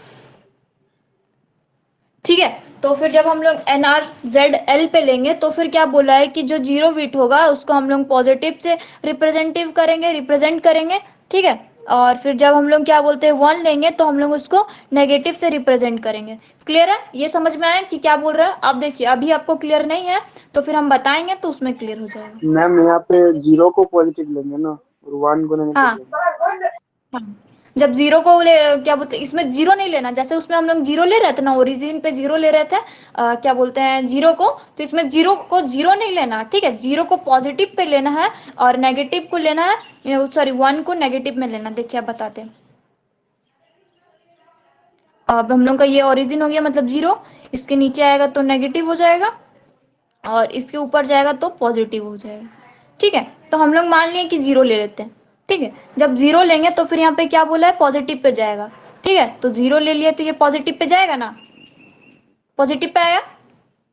ठीक है, तो फिर जब हम लोग एन आर जेड एल पे लेंगे तो फिर क्या बोला है कि जो 0 बीट होगा उसको हम लोग पॉजिटिव से रिप्रेजेंट करेंगे। ठीक है, और फिर जब हम लोग क्या बोलते हैं 1 लेंगे तो हम लोग उसको नेगेटिव से रिप्रेजेंट करेंगे। क्लियर है? ये समझ में आया कि क्या बोल रहा है? आप देखिए, अभी आपको क्लियर नहीं है तो फिर हम बताएंगे तो उसमें क्लियर हो जाएगा। मैम यहाँ पे 0 को पॉजिटिव लेंगे ना, और 1 को नेगेटिव हाँ लेंगे। हाँ, जब 0 को ले क्या बोलते हैं, इसमें 0 नहीं लेना, जैसे उसमें हम लोग 0 ले रहे थे ना, ओरिजिन पे 0 ले रहे थे, क्या बोलते हैं 0 को, तो इसमें 0 को 0 नहीं लेना। ठीक है, 0 को पॉजिटिव पे लेना है और नेगेटिव को लेना है, सॉरी 1 को नेगेटिव में लेना। देखिए आप बताते हैं, अब हम लोग का ये ओरिजिन हो गया मतलब 0, इसके नीचे आएगा तो नेगेटिव हो जाएगा और इसके ऊपर जाएगा तो पॉजिटिव हो जाएगा। ठीक है, तो हम लोग मान लिए कि 0 ले लेते हैं। ठीक है, जब 0 लेंगे तो फिर यहाँ पे क्या बोला है, पॉजिटिव पे जाएगा। ठीक है, तो 0 ले लिए तो ये पॉजिटिव पे जाएगा ना, पॉजिटिव पे आया।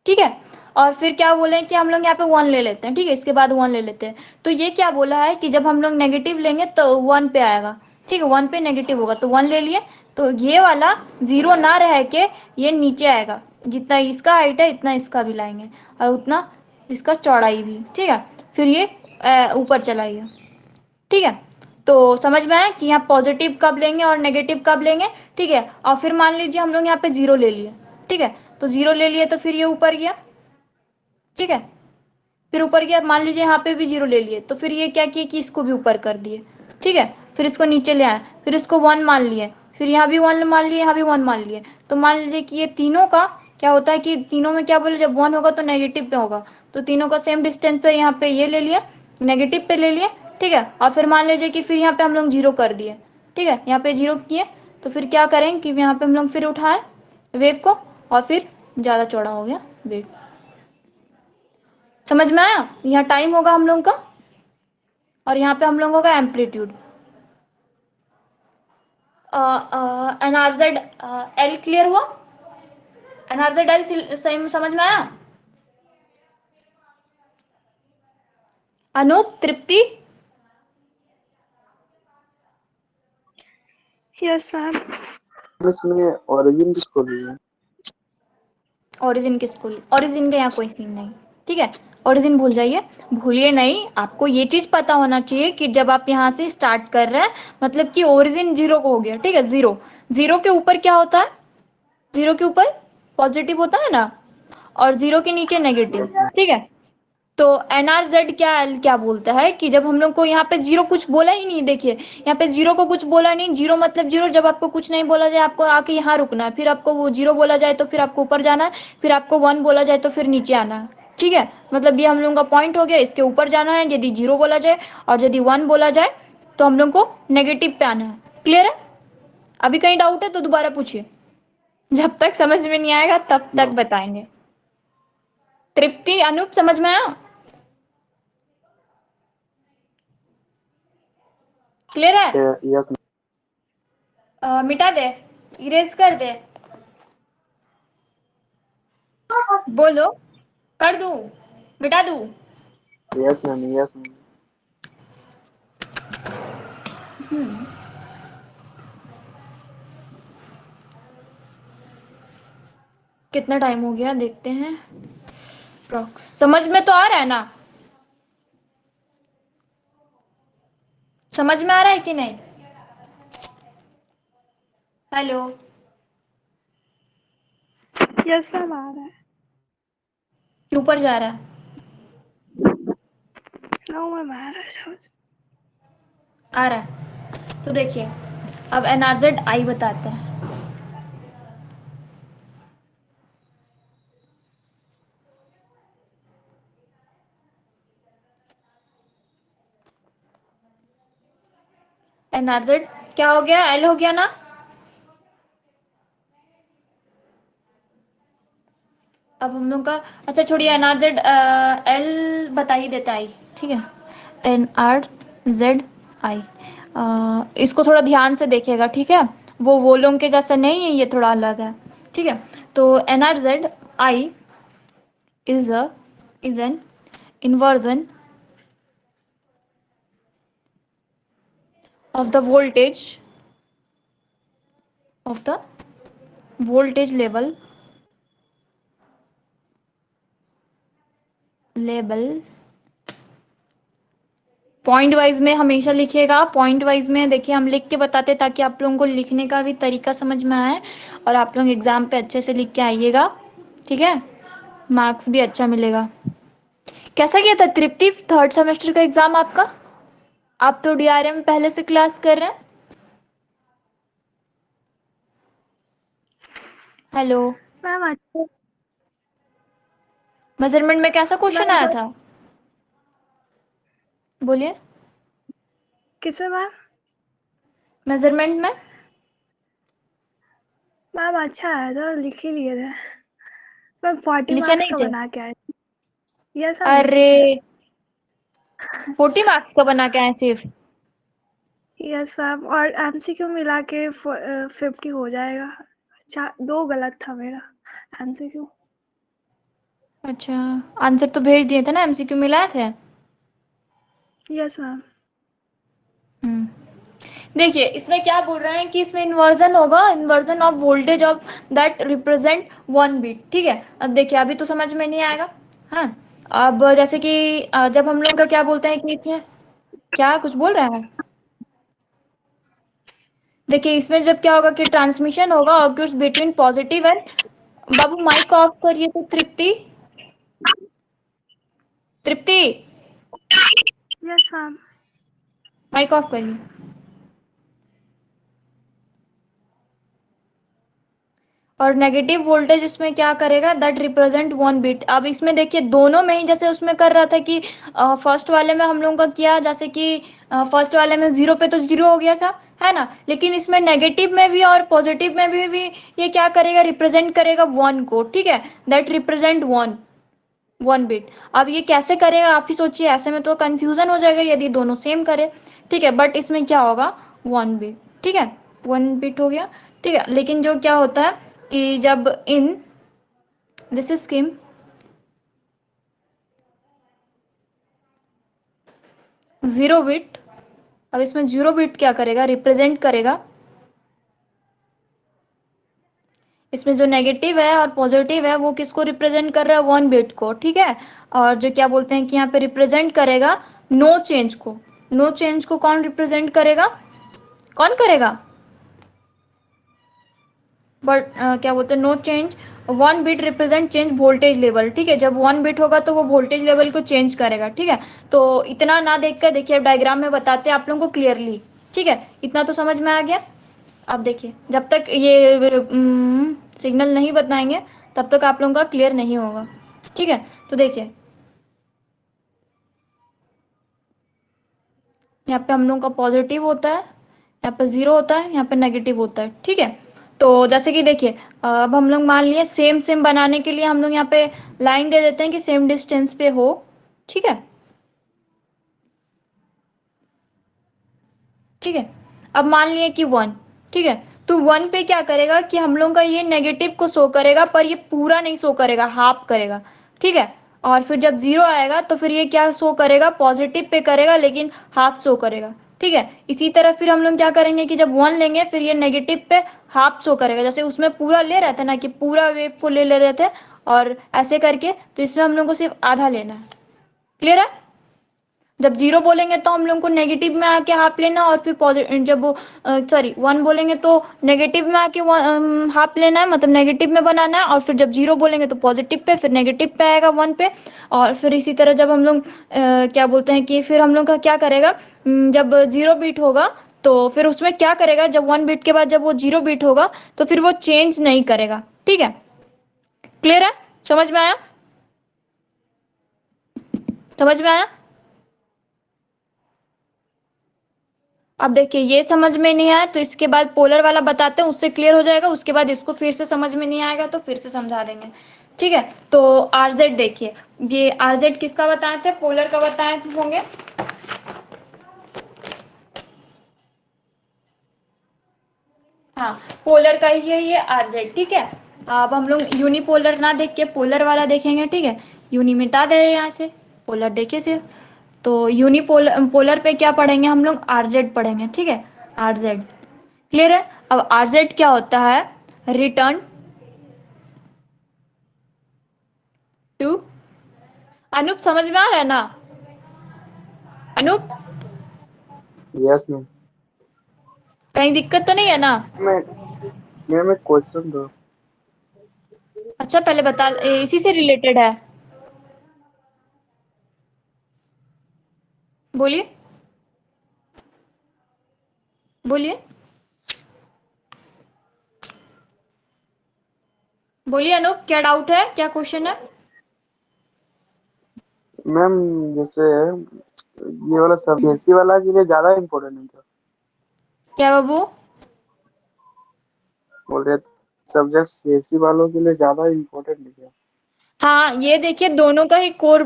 ठीक है, और फिर क्या बोले कि हम लोग यहाँ पे 1 ले लेते हैं। ठीक है, इसके बाद 1 ले लेते हैं, तो ये क्या बोला है कि जब हम लोग नेगेटिव लेंगे तो 1 पे आएगा। ठीक है, 1 पे नेगेटिव होगा तो 1 ले लिए, तो ये वाला 0 ना रह के ये नीचे आएगा, जितना इसका हाइट है इतना इसका भी लाएंगे और उतना इसका चौड़ाई भी। ठीक है, फिर ये ऊपर चला गया। ठीक है, तो समझ में आया कि यहाँ पॉजिटिव कब लेंगे और नेगेटिव कब लेंगे। ठीक है, और फिर मान लीजिए हम लोग यहाँ पे 0 ले लिए। ठीक है, तो 0 ले लिए तो फिर ये ऊपर गया। ठीक है, फिर ऊपर गया, मान लीजिए यहाँ पे भी 0 ले लिए तो फिर ये क्या किए कि इसको भी ऊपर कर दिए। ठीक है, फिर इसको नीचे ले आए, फिर इसको 1 मान लिए, फिर यहाँ भी 1 मान लिए, यहाँ भी 1 मान लिए, तो मान लीजिए कि ये तीनों का क्या होता है कि तीनों में क्या बोले, जब 1 होगा तो नेगेटिव पे होगा, तो तीनों का सेम डिस्टेंस पे यहाँ पे ये ले लिए, नेगेटिव पे ले लिए। ठीक है, और फिर मान लीजिए कि फिर यहाँ पे हम लोग 0 कर दिए। ठीक है, यहाँ पे 0 किए तो फिर क्या करें कि यहाँ पे हम लोग फिर उठाए वेव को और फिर ज़्यादा चौड़ा हो गया वेव। समझ में आया? यहाँ टाइम होगा हम लोग का और यहाँ पे हम लोगों का एम्पलीट्यूड। एनआरजेड एल क्लियर हुआ? एनआरजेड एल सही समझ में आया? अनूप, तृप्ति, यस मैम। इसमें ओरिजिन किसको लिए? ओरिजिन किसको, ओरिजिन का यहाँ कोई सीन नहीं। ठीक है, ओरिजिन भूल जाइए, भूलिए नहीं। आपको ये चीज पता होना चाहिए कि जब आप यहाँ से स्टार्ट कर रहे हैं मतलब कि ओरिजिन 0 को हो गया। ठीक है, 0 0 के ऊपर क्या होता है, 0 के ऊपर पॉजिटिव होता है ना, और 0 के नीचे नेगेटिव। ठीक है, तो एनआरजेड क्या बोलता है कि जब हम लोग को यहाँ पे 0 कुछ बोला ही नहीं, देखिए यहाँ पे 0 को कुछ बोला नहीं, 0 मतलब 0, जब आपको कुछ नहीं बोला जाए आपको आके यहाँ रुकना है, फिर आपको वो 0 बोला जाए तो फिर आपको ऊपर जाना है, फिर आपको 1 बोला जाए तो फिर नीचे आना है। ठीक है, मतलब ये हम लोग का पॉइंट हो गया, इसके ऊपर जाना है यदि 0 बोला जाए, और यदि 1 बोला जाए तो हम लोग को नेगेटिव पे आना है। क्लियर है? अभी कहीं डाउट है तो दोबारा पूछिए, जब तक समझ में नहीं आएगा तब तक बताएंगे। तृप्ति, अनूप, समझ में आया? क्लियर है? यस मिटा दे, इरेज कर दे, बोलो, कर दूं, मिटा दूं? Yes ma'am yes ma'am. कितना टाइम हो गया देखते हैं। समझ में तो आ रहा है ना? समझ में आ रहा है कि नहीं? हेलो, यस मैम आ रहा है। क्यों ऊपर जा रहा है? नो मैम आ रहा है समझ। आ रहा है तो देखिए, अब एनआरजेड आई बताते हैं। एनआरजेड क्या हो गया? एल हो गया ना? अब हम लोग का, अच्छा छोड़िए, एनआरजेड एल बता ही देता आई, ठीक है। एनआरजेड आई, इसको थोड़ा ध्यान से देखिएगा, ठीक है। वो लोग के जैसा नहीं है, ये थोड़ा अलग है, ठीक है। तो NRZ I is a is an inversion of the voltage level point wise में हमेशा लिखिएगा। पॉइंट वाइज में देखिए हम लिख के बताते ताकि आप लोगों को लिखने का भी तरीका समझ में आए और आप लोग एग्जाम पे अच्छे से लिख के आइएगा, ठीक है। मार्क्स भी अच्छा मिलेगा। कैसा गया था तृप्ति थर्ड सेमेस्टर का एग्जाम आपका? आप तो डीआरएम पहले से क्लास कर रहे हैं। हेलो, मैम अच्छा। मेजरमेंट में कैसा क्वेश्चन आया मैम था? बोलिए। किसमें मैम? मेजरमेंट में मैम अच्छा आया था, लिख ही लिए थे मैम। 40 लिखे मार्क्स नहीं का थे? बना के आए थे। यस मैम लिखे अरे थे। 40 मार्क्स का बना के आए सिर्फ? यस मैम, और एमसीक्यू मिला के 50 हो जाएगा। अच्छा 2 गलत था मेरा एमसीक्यू। अच्छा, आंसर तो भेज दिए थे ना, एमसीक्यू मिलाए थे? Yes ma'am. हम्म, देखिए इसमें क्या बोल रहे हैं कि इसमें इन्वर्जन होगा, inversion of voltage of that represent 1 bit, ठीक है। अब देखिए अभी तो समझ में नहीं आएगा, हाँ। अब जैसे कि जब हम लोग का क्या बोलते हैं कि इसमें क्या कुछ बोल रहा है, देखिए इसमें जब क्या होगा कि ट्रांसमिशन होगा ऑक्यूर्स बिटवीन पॉजिटिव एंड, बाबू माइक ऑफ करिए तो Tripti, Tripti yes ma'am. Mic off करिए। और नेगेटिव वोल्टेज इसमें क्या करेगा, दैट रिप्रेजेंट 1 बिट। अब इसमें देखिए दोनों में ही जैसे उसमें कर रहा था कि फर्स्ट वाले में हम लोगों का किया, जैसे कि फर्स्ट वाले में 0 पे तो 0 हो गया था, है ना। लेकिन इसमें नेगेटिव में भी और पॉजिटिव में भी ये क्या करेगा, रिप्रेजेंट करेगा 1 को, ठीक है। That represent 1 bit. अब ये कैसे करेगा आप ही सोचिए, ऐसे में तो कंफ्यूजन हो जाएगा यदि दोनों सेम करे, ठीक है। बट इसमें क्या होगा, 1 बिट, ठीक है। 1 बिट हो गया, ठीक है। लेकिन जो क्या होता है कि जब इन दिस स्कीम 0 बिट, अब इसमें 0 बिट क्या करेगा, रिप्रेजेंट करेगा, इसमें जो नेगेटिव है और पॉजिटिव है वो किसको रिप्रेजेंट कर रहा है, 1 बिट को, ठीक है। और जो क्या बोलते हैं कि यहाँ पे रिप्रेजेंट करेगा नो चेंज को। नो चेंज को कौन रिप्रेजेंट करेगा, कौन करेगा? बट क्या बोलते हैं, no change 1 bit represent change voltage level, ठीक है। जब 1 बिट होगा तो वो वोल्टेज लेवल को चेंज करेगा, ठीक है। तो इतना ना देख कर देखिए, डायग्राम में बताते हैं आप लोगों को क्लियरली, ठीक है। इतना तो समझ में आ गया। अब देखिए जब तक ये सिग्नल नहीं बताएंगे तब तक आप लोगों का क्लियर नहीं होगा, ठीक है। तो देखिए यहाँ पे हम लोगों का पॉजिटिव होता है, यहाँ पे 0 होता है, यहाँ पे नेगेटिव होता है, ठीक है। तो जैसे कि देखिए अब हम लोग मान लिए सेम सेम बनाने के लिए हम लोग यहाँ पे लाइन दे देते हैं कि सेम डिस्टेंस पे हो, ठीक है। ठीक है। अब मान लिए कि 1, ठीक है, तो 1 पे क्या करेगा कि हम लोग का ये नेगेटिव को शो करेगा, पर ये पूरा नहीं शो करेगा, हाफ करेगा, ठीक है। और फिर जब 0 आएगा तो फिर ये क्या शो करेगा, पॉजिटिव पे करेगा लेकिन हाफ शो करेगा, ठीक है। इसी तरह फिर हम लोग क्या करेंगे कि जब 1 लेंगे फिर ये नेगेटिव पे हाफ शो करेगा, जैसे उसमें पूरा ले रहे थे ना कि पूरा वेव को ले ले रहे थे, और ऐसे करके, तो इसमें हम लोग को सिर्फ आधा लेना है। क्लियर है? जब 0 बोलेंगे तो हम लोग को नेगेटिव में आके हाफ लेना, और फिर पॉजिटिव, जब वो 1 बोलेंगे तो नेगेटिव में आके हाफ लेना है, मतलब नेगेटिव में बनाना है, और फिर जब 0 बोलेंगे तो पॉजिटिव पे, फिर नेगेटिव पे आएगा 1 पे। और फिर इसी तरह जब हम लोग क्या बोलते हैं कि फिर हम लोग का क्या करेगा, जब 0 बीट होगा तो फिर उसमें क्या करेगा, जब 1 बीट के बाद जब वो 0 बीट होगा तो फिर वो चेंज नहीं करेगा, ठीक है। क्लियर है? समझ में आया? समझ में आया? अब देखिए, ये समझ में नहीं आया तो इसके बाद पोलर वाला बताते हैं, उससे क्लियर हो जाएगा। उसके बाद इसको फिर से समझ में नहीं आएगा तो फिर से समझा देंगे, ठीक है। तो आरजेड देखिए, ये आरजेड किसका बताए थे, पोलर का बताए होंगे। हाँ, पोलर का ही है ये आरजेड, ठीक है। अब हम लोग यूनिपोलर ना देख के पोलर वाला देखेंगे, ठीक है। यूनि मिटा दे रहे हैं यहाँ से, पोलर देखे सिर्फ। तो यूनिपोलर पोलर पे क्या पढ़ेंगे हम लोग, आरजेड पढ़ेंगे, ठीक है, आरजेड। क्लियर है? अब आरजेड क्या होता है, रिटर्न टू। अनूप समझ में आ रहा है ना? Anoop, yes ma'am. कहीं दिक्कत तो नहीं है ना? मैं मैम एक क्वेश्चन दो। अच्छा, पहले बता, इसी से रिलेटेड है, बोलिए बोलिए बोलिए अनूप, क्या डाउट है, क्या क्वेश्चन है? मैम जैसे ये वाला सब एसी वाला के लिए ज्यादा इम्पोर्टेंट है क्या? क्या बाबू? बोल रहे सब्जेक्ट एसी वालों के लिए ज्यादा इम्पोर्टेंट है क्या? हाँ, ये देखिए दोनों का ही कोर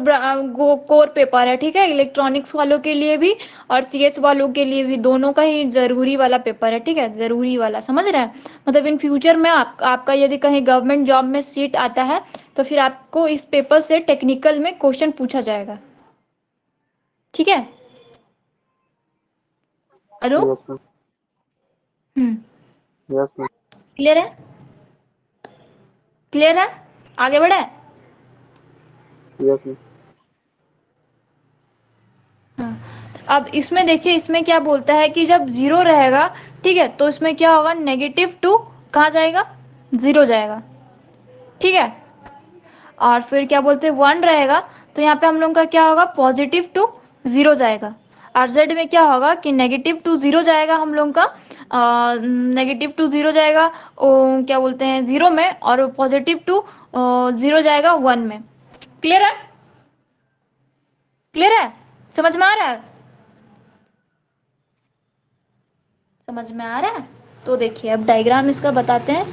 पेपर है, ठीक है, इलेक्ट्रॉनिक्स वालों के लिए भी और सीएस वालों के लिए भी, दोनों का ही जरूरी वाला पेपर है, ठीक है, जरूरी वाला, समझ रहे हैं। मतलब इन फ्यूचर में आपका यदि कहीं गवर्नमेंट जॉब में सीट आता है तो फिर आपको इस पेपर से टेक्निकल में क्वेश्चन पूछा जाएगा, ठीक है। अनु, यस मैम। हम्म, यस मैम। क्लियर है? क्लियर है? आगे बढ़े? Yes ma'am. हाँ। अब इसमें देखिए, इसमें क्या बोलता है कि जब 0 रहेगा, ठीक है, तो इसमें क्या होगा, -2 कहाँ जाएगा, 0 जाएगा, ठीक है। और फिर क्या बोलते हैं, 1 रहेगा तो यहाँ पे हम लोग का क्या होगा, +2 0 जाएगा। और जेड में क्या होगा कि -2 0 जाएगा हम लोग का, -2 0 जाएगा, क्या बोलते हैं 0 में, और +2 0 जाएगा 1 में। क्लियर है? क्लियर है? समझ में आ रहा है? समझ में आ रहा है? तो देखिए, अब डायग्राम इसका बताते हैं,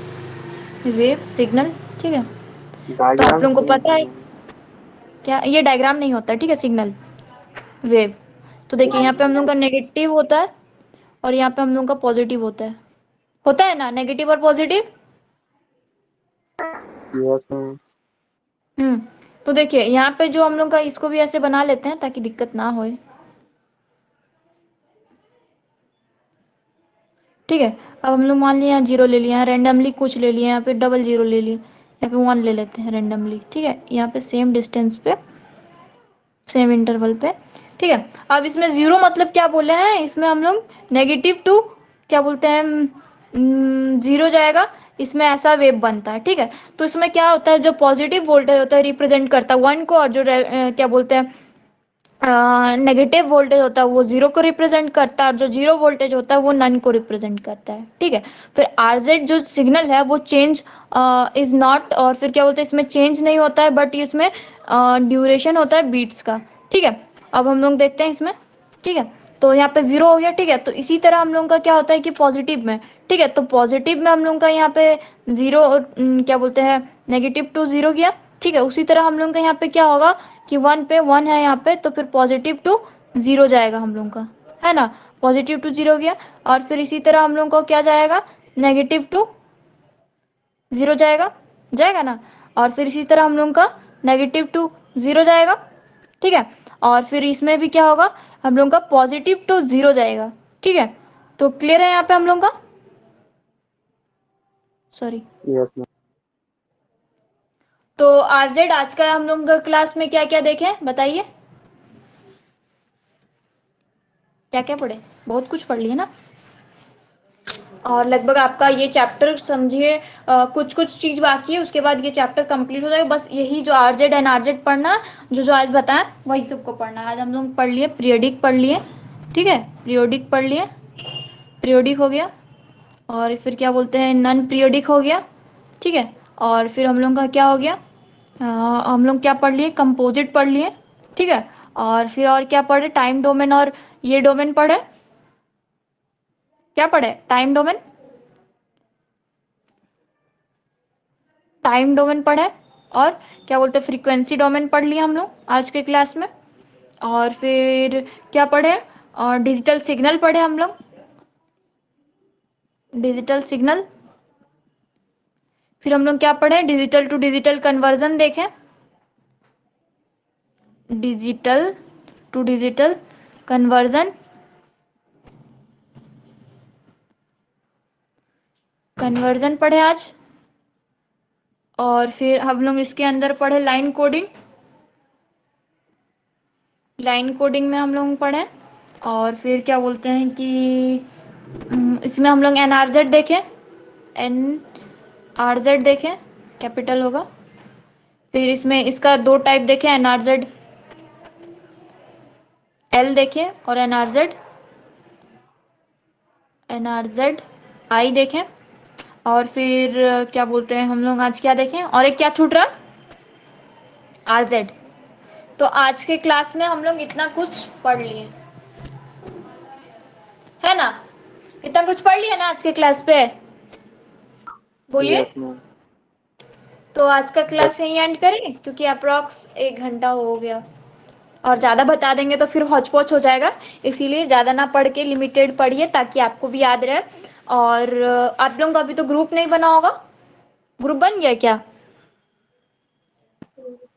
वेव सिग्नल, ठीक है। तो आप डायग्राम लोगों को समझ पता है में क्या, ये डायग्राम नहीं होता, ठीक है, सिग्नल वेव। तो देखिए, यहाँ पे हम लोग का नेगेटिव होता है और यहाँ पे हम लोग का पॉजिटिव होता है ना, नेगेटिव और पॉजिटिव। Yes ma'am. हम्म। तो देखिए, यहाँ पे जो हम लोग का, इसको भी ऐसे बना लेते हैं ताकि दिक्कत ना होए, ठीक है। अब हम लोग मान लिया 0 ले लिया, रैंडमली कुछ ले लिया, यहाँ पे डबल 0 ले लिया, यहाँ पे 1 ले लेते हैं रैंडमली, ठीक है, यहाँ पे सेम डिस्टेंस पे, सेम इंटरवल पे, ठीक है। अब इसमें 0 मतलब क्या बोले हैं, इसमें हम लोग -2 क्या बोलते हैं, 0 जाएगा, इसमें ऐसा वेव बनता है, ठीक है। तो इसमें क्या होता है, जो पॉजिटिव वोल्टेज होता है रिप्रेजेंट करता है 1 को, और जो क्या बोलते हैं नेगेटिव वोल्टेज होता है वो 0 को रिप्रेजेंट करता है, और जो 0 वोल्टेज होता है वो नन को रिप्रेजेंट करता है, ठीक है। फिर आरजेड जो सिग्नल है वो चेंज इज नॉट, और फिर क्या बोलते हैं, इसमें चेंज नहीं होता है, बट इसमें ड्यूरेशन होता है बीट्स का, ठीक है। अब हम लोग देखते हैं इसमें, ठीक है। तो यहाँ पे 0 हो गया, ठीक है। तो इसी तरह हम लोग का क्या होता है कि पॉजिटिव में, ठीक है, तो पॉजिटिव में हम लोग का यहाँ पे 0, क्या बोलते हैं, -2 0 गया, ठीक है। उसी तरह हम लोग का यहाँ पे क्या होगा कि 1 पे 1 है यहाँ पे, तो फिर +2 0 जाएगा हम लोग का, है ना। पॉजिटिव टू 0 गया, और फिर इसी तरह हम लोग को क्या जाएगा, नेगेटिव टू 0 जाएगा, जाएगा ना, और फिर इसी तरह हम लोग का नेगेटिव टू 0 जाएगा, ठीक है। और फिर इसमें भी क्या होगा, हम लोग का पॉजिटिव टू 0 जाएगा, ठीक है। तो क्लियर है यहाँ पे हम लोग का, सॉरी। Yes ma'am. तो आरजेड आज का हम लोग क्लास में क्या क्या देखें बताइए, क्या क्या पढ़े, बहुत कुछ पढ़ लिए ना, और लगभग आपका ये चैप्टर समझिए कुछ कुछ चीज बाकी है, उसके बाद ये चैप्टर कंप्लीट हो जाएगा। बस यही जो आरजेड एंड आरजेड पढ़ना, जो जो आज बताएं वही सबको पढ़ना है। आज हम लोग पढ़ लिए पीरियोडिक पढ़ लिए, ठीक है, पीरियोडिक पढ़ लिए, पीरियोडिक हो गया, और फिर क्या बोलते हैं नॉन पीरियोडिक हो गया, ठीक है। और फिर हम लोग का क्या हो गया, हम लोग क्या पढ़ लिए, कंपोजिट पढ़ लिए, ठीक है। और फिर और क्या पढ़े, टाइम डोमेन और ये डोमेन पढ़े, क्या पढ़े, टाइम डोमेन, टाइम डोमेन पढ़े, और क्या बोलते हैं फ्रीक्वेंसी डोमेन पढ़ लिया हम लोग आज के क्लास में। और फिर क्या पढ़े, और डिजिटल सिग्नल पढ़े हम लोग, डिजिटल सिग्नल। फिर हम लोग क्या पढ़े, डिजिटल टू डिजिटल कन्वर्जन देखें, digital to digital conversion, conversion पढ़े आज। और फिर हम लोग इसके अंदर पढ़े लाइन कोडिंग, लाइन कोडिंग में हम लोग पढ़े। और फिर क्या बोलते हैं कि इसमें हम लोग एनआरजेड देखें, एन आरजेड देखें, कैपिटल होगा। फिर इसमें इसका दो टाइप देखें, एनआरजेड एल देखें, और एनआरजेड एनआरजेड आई देखें। और फिर क्या बोलते हैं हम लोग आज क्या देखें, और एक क्या छूट रहा, आरजेड। तो आज के क्लास में हम लोग इतना कुछ पढ़ लिए, है ना, इतना कुछ पढ़ लिया ना आज के क्लास पे, बोलिए। Yes ma'am. तो आज का क्लास यहीं एंड करें, क्योंकि अप्रॉक्स 1 घंटा हो गया, और ज़्यादा बता देंगे तो फिर हौच पौच हो जाएगा, इसीलिए ज़्यादा ना पढ़ के लिमिटेड पढ़िए ताकि आपको भी याद रहे। और आप लोगों का अभी तो ग्रुप नहीं बना होगा, ग्रुप बन गया क्या,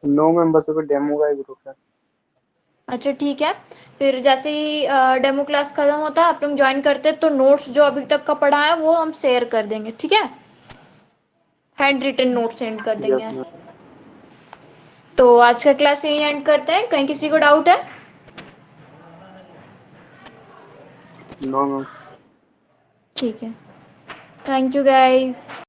नो मैम, बस अभी डेमो का ही ग्रुप है। अच्छा ठीक है। फिर जैसे ही डेमो क्लास खत्म होता है आप लोग ज्वाइन करते हैं, तो नोट्स जो अभी तक का पढ़ा है वो हम शेयर कर देंगे, ठीक है, हैंड रिटन नोट सेंड कर यस देंगे। मैम। तो आज का क्लास यहीं एंड करते हैं, कहीं किसी को डाउट है, नो मैम। ठीक है, थैंक यू गाइस।